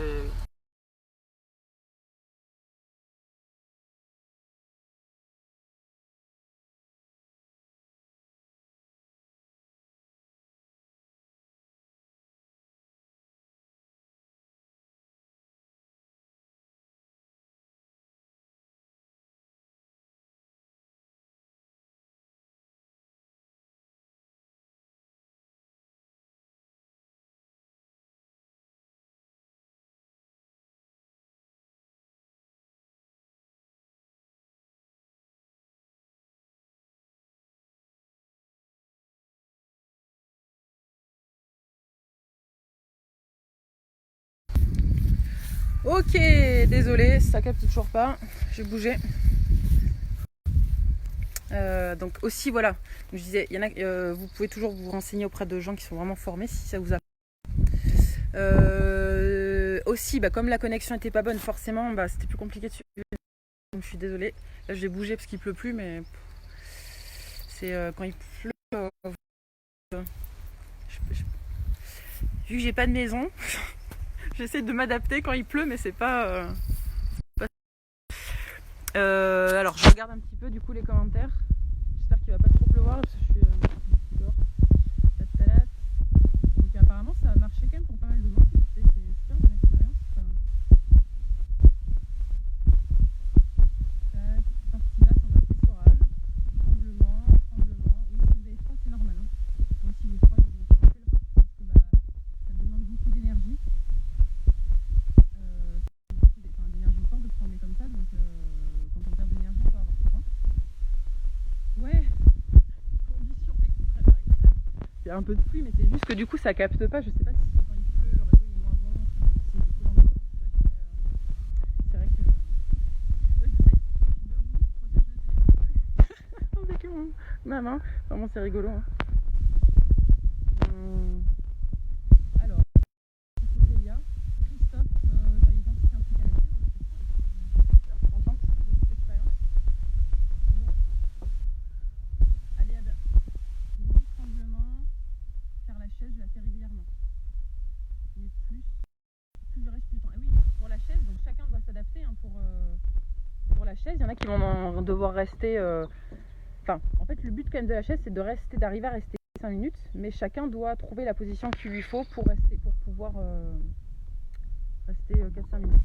Ok, désolé, ça capte toujours pas. J'ai bougé. Donc aussi voilà, je disais, vous pouvez toujours vous renseigner auprès de gens qui sont vraiment formés si ça vous a. Aussi, comme la connexion n'était pas bonne, forcément, c'était plus compliqué de suivre. Donc je suis désolée. Là, je vais bouger parce qu'il pleut plus, mais c'est quand il pleut. Vu que j'ai pas de maison, j'essaie de m'adapter quand il pleut, mais c'est pas. Alors, je regarde un petit peu du coup les commentaires. J'espère qu'il va pas trop pleuvoir parce que je suis dehors. Donc apparemment, ça a marché quand même pour pas mal de monde. C'est super bonne expérience. Partie basse, on va faire orage, tremblement. Oui, si vous avez froid, c'est normal. Moi, si j'ai froid, je vais tranquille parce que ça demande beaucoup d'énergie. D'énergie au corps de trembler comme ça. Donc quand on perd de l'énergie, on peut avoir froid. Ouais, conditions extrêmes. Il y a un peu de pluie, mais c'est juste que du coup ça capte pas. Je sais pas si quand il pleut, le réseau est moins bon. C'est du coup l'endroit qui c'est vrai que. Moi je sais, avec ma main. Vraiment, c'est rigolo. Hein. Alors, Célia, Christophe, t'as identifié un truc à la suivre. Je suis contente de cette expérience. Allez, mini tremblement. Faire la chaise, je la fais régulièrement. Mais plus je reste plus de temps. Et oui, pour la chaise, donc chacun doit s'adapter. Hein, pour la chaise, il y en a qui vont devoir rester. En fait, le but quand même de la chaise, c'est d'arriver à rester 5 minutes, mais chacun doit trouver la position qu'il lui faut pour pouvoir rester 4-5 minutes.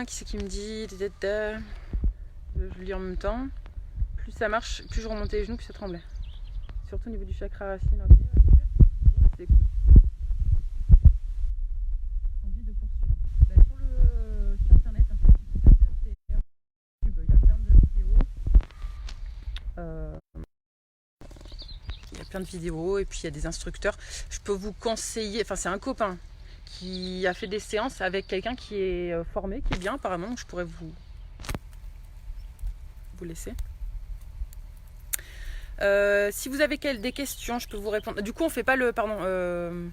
Qui c'est qui me dit je lis en même temps. Plus ça marche, plus je remontais les genoux, plus ça tremblait. Surtout au niveau du chakra racine. Okay, c'est cool. Envie de poursuivre. Sur internet, il y a plein de vidéos. Il y a plein de vidéos et puis il y a des instructeurs. Je peux vous conseiller, enfin c'est un copain qui a fait des séances avec quelqu'un qui est formé, qui est bien apparemment, donc je pourrais vous laisser. Si vous avez des questions, je peux vous répondre. Du coup, on fait pas le, pardon, on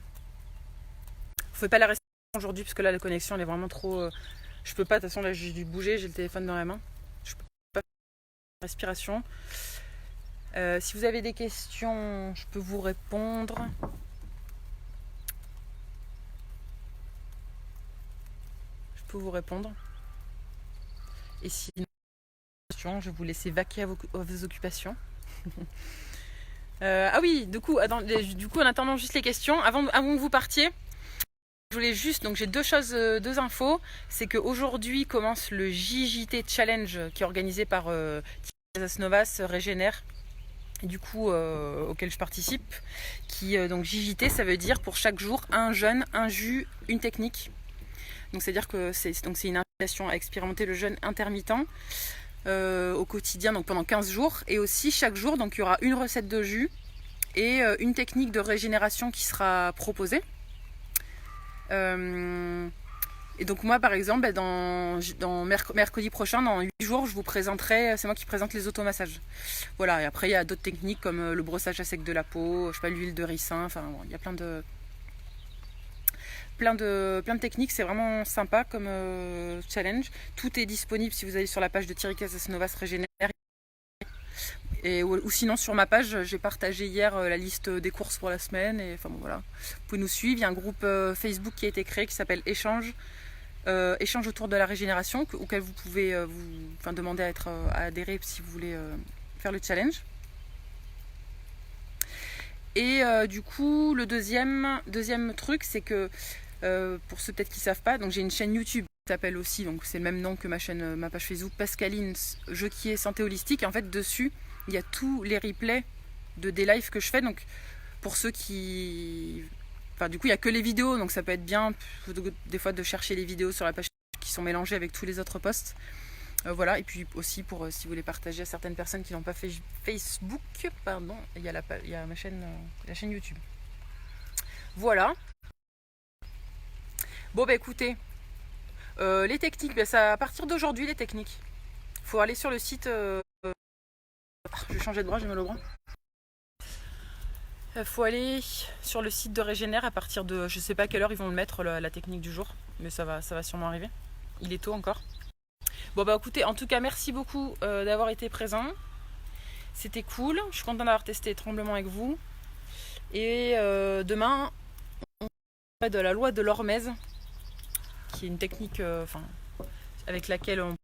fait pas la respiration aujourd'hui parce que là la connexion elle est vraiment trop. Je peux pas. De toute façon là j'ai dû bouger, j'ai le téléphone dans la main. Je peux pas faire la respiration. Si vous avez des questions, je peux vous répondre. Et sinon, je vais vous laisser vaquer à vos occupations. Ah oui, du coup, en attendant juste les questions, avant que vous partiez, je voulais juste, donc j'ai deux infos. C'est qu'aujourd'hui commence le JJT Challenge qui est organisé par Thierry Novas Régénère, et du coup auquel je participe. Donc JJT, ça veut dire pour chaque jour un jeûne, un jus, une technique. Donc c'est-à-dire que c'est une invitation à expérimenter le jeûne intermittent au quotidien, donc pendant 15 jours. Et aussi chaque jour, donc il y aura une recette de jus et une technique de régénération qui sera proposée. Et donc moi par exemple, dans mercredi prochain, dans 8 jours, je vous présenterai, c'est moi qui présente les automassages. Voilà, et après il y a d'autres techniques comme le brossage à sec de la peau, je sais pas, l'huile de ricin, enfin bon, il y a plein de techniques, c'est vraiment sympa comme challenge. Tout est disponible si vous allez sur la page de Thierry Casasnovas Régénère. Ou sinon sur ma page, j'ai partagé hier la liste des courses pour la semaine. Et enfin bon voilà, vous pouvez nous suivre. Il y a un groupe Facebook qui a été créé qui s'appelle Échange autour de la régénération, auquel vous pouvez demander à adhérer si vous voulez faire le challenge. Et du coup, le deuxième truc, c'est que pour ceux peut-être qui ne savent pas, donc j'ai une chaîne YouTube qui s'appelle aussi, donc c'est le même nom que ma page Facebook, Pascaline Joquier Santé Holistique. Et en fait, dessus, il y a tous les replays des lives que je fais. Donc pour ceux qui... Enfin, du coup, il n'y a que les vidéos, donc ça peut être bien des fois de chercher les vidéos sur la page qui sont mélangées avec tous les autres posts. Voilà, et puis aussi pour si vous voulez partager à certaines personnes qui n'ont pas fait Facebook, pardon, il y a ma chaîne, la chaîne YouTube. Voilà. Bon bah écoutez, les techniques, ça à partir d'aujourd'hui les techniques. Faut aller sur le site. Je vais changer de bras, j'ai mal au bras. Faut aller sur le site de Régénère à partir de, je sais pas à quelle heure ils vont le mettre la technique du jour, mais ça va sûrement arriver. Il est tôt encore. Bon bah écoutez, en tout cas merci beaucoup d'avoir été présent. C'était cool, je suis contente d'avoir testé Tremblement avec vous. Et demain, on parlera de la loi de l'hormèse, qui est une technique avec laquelle on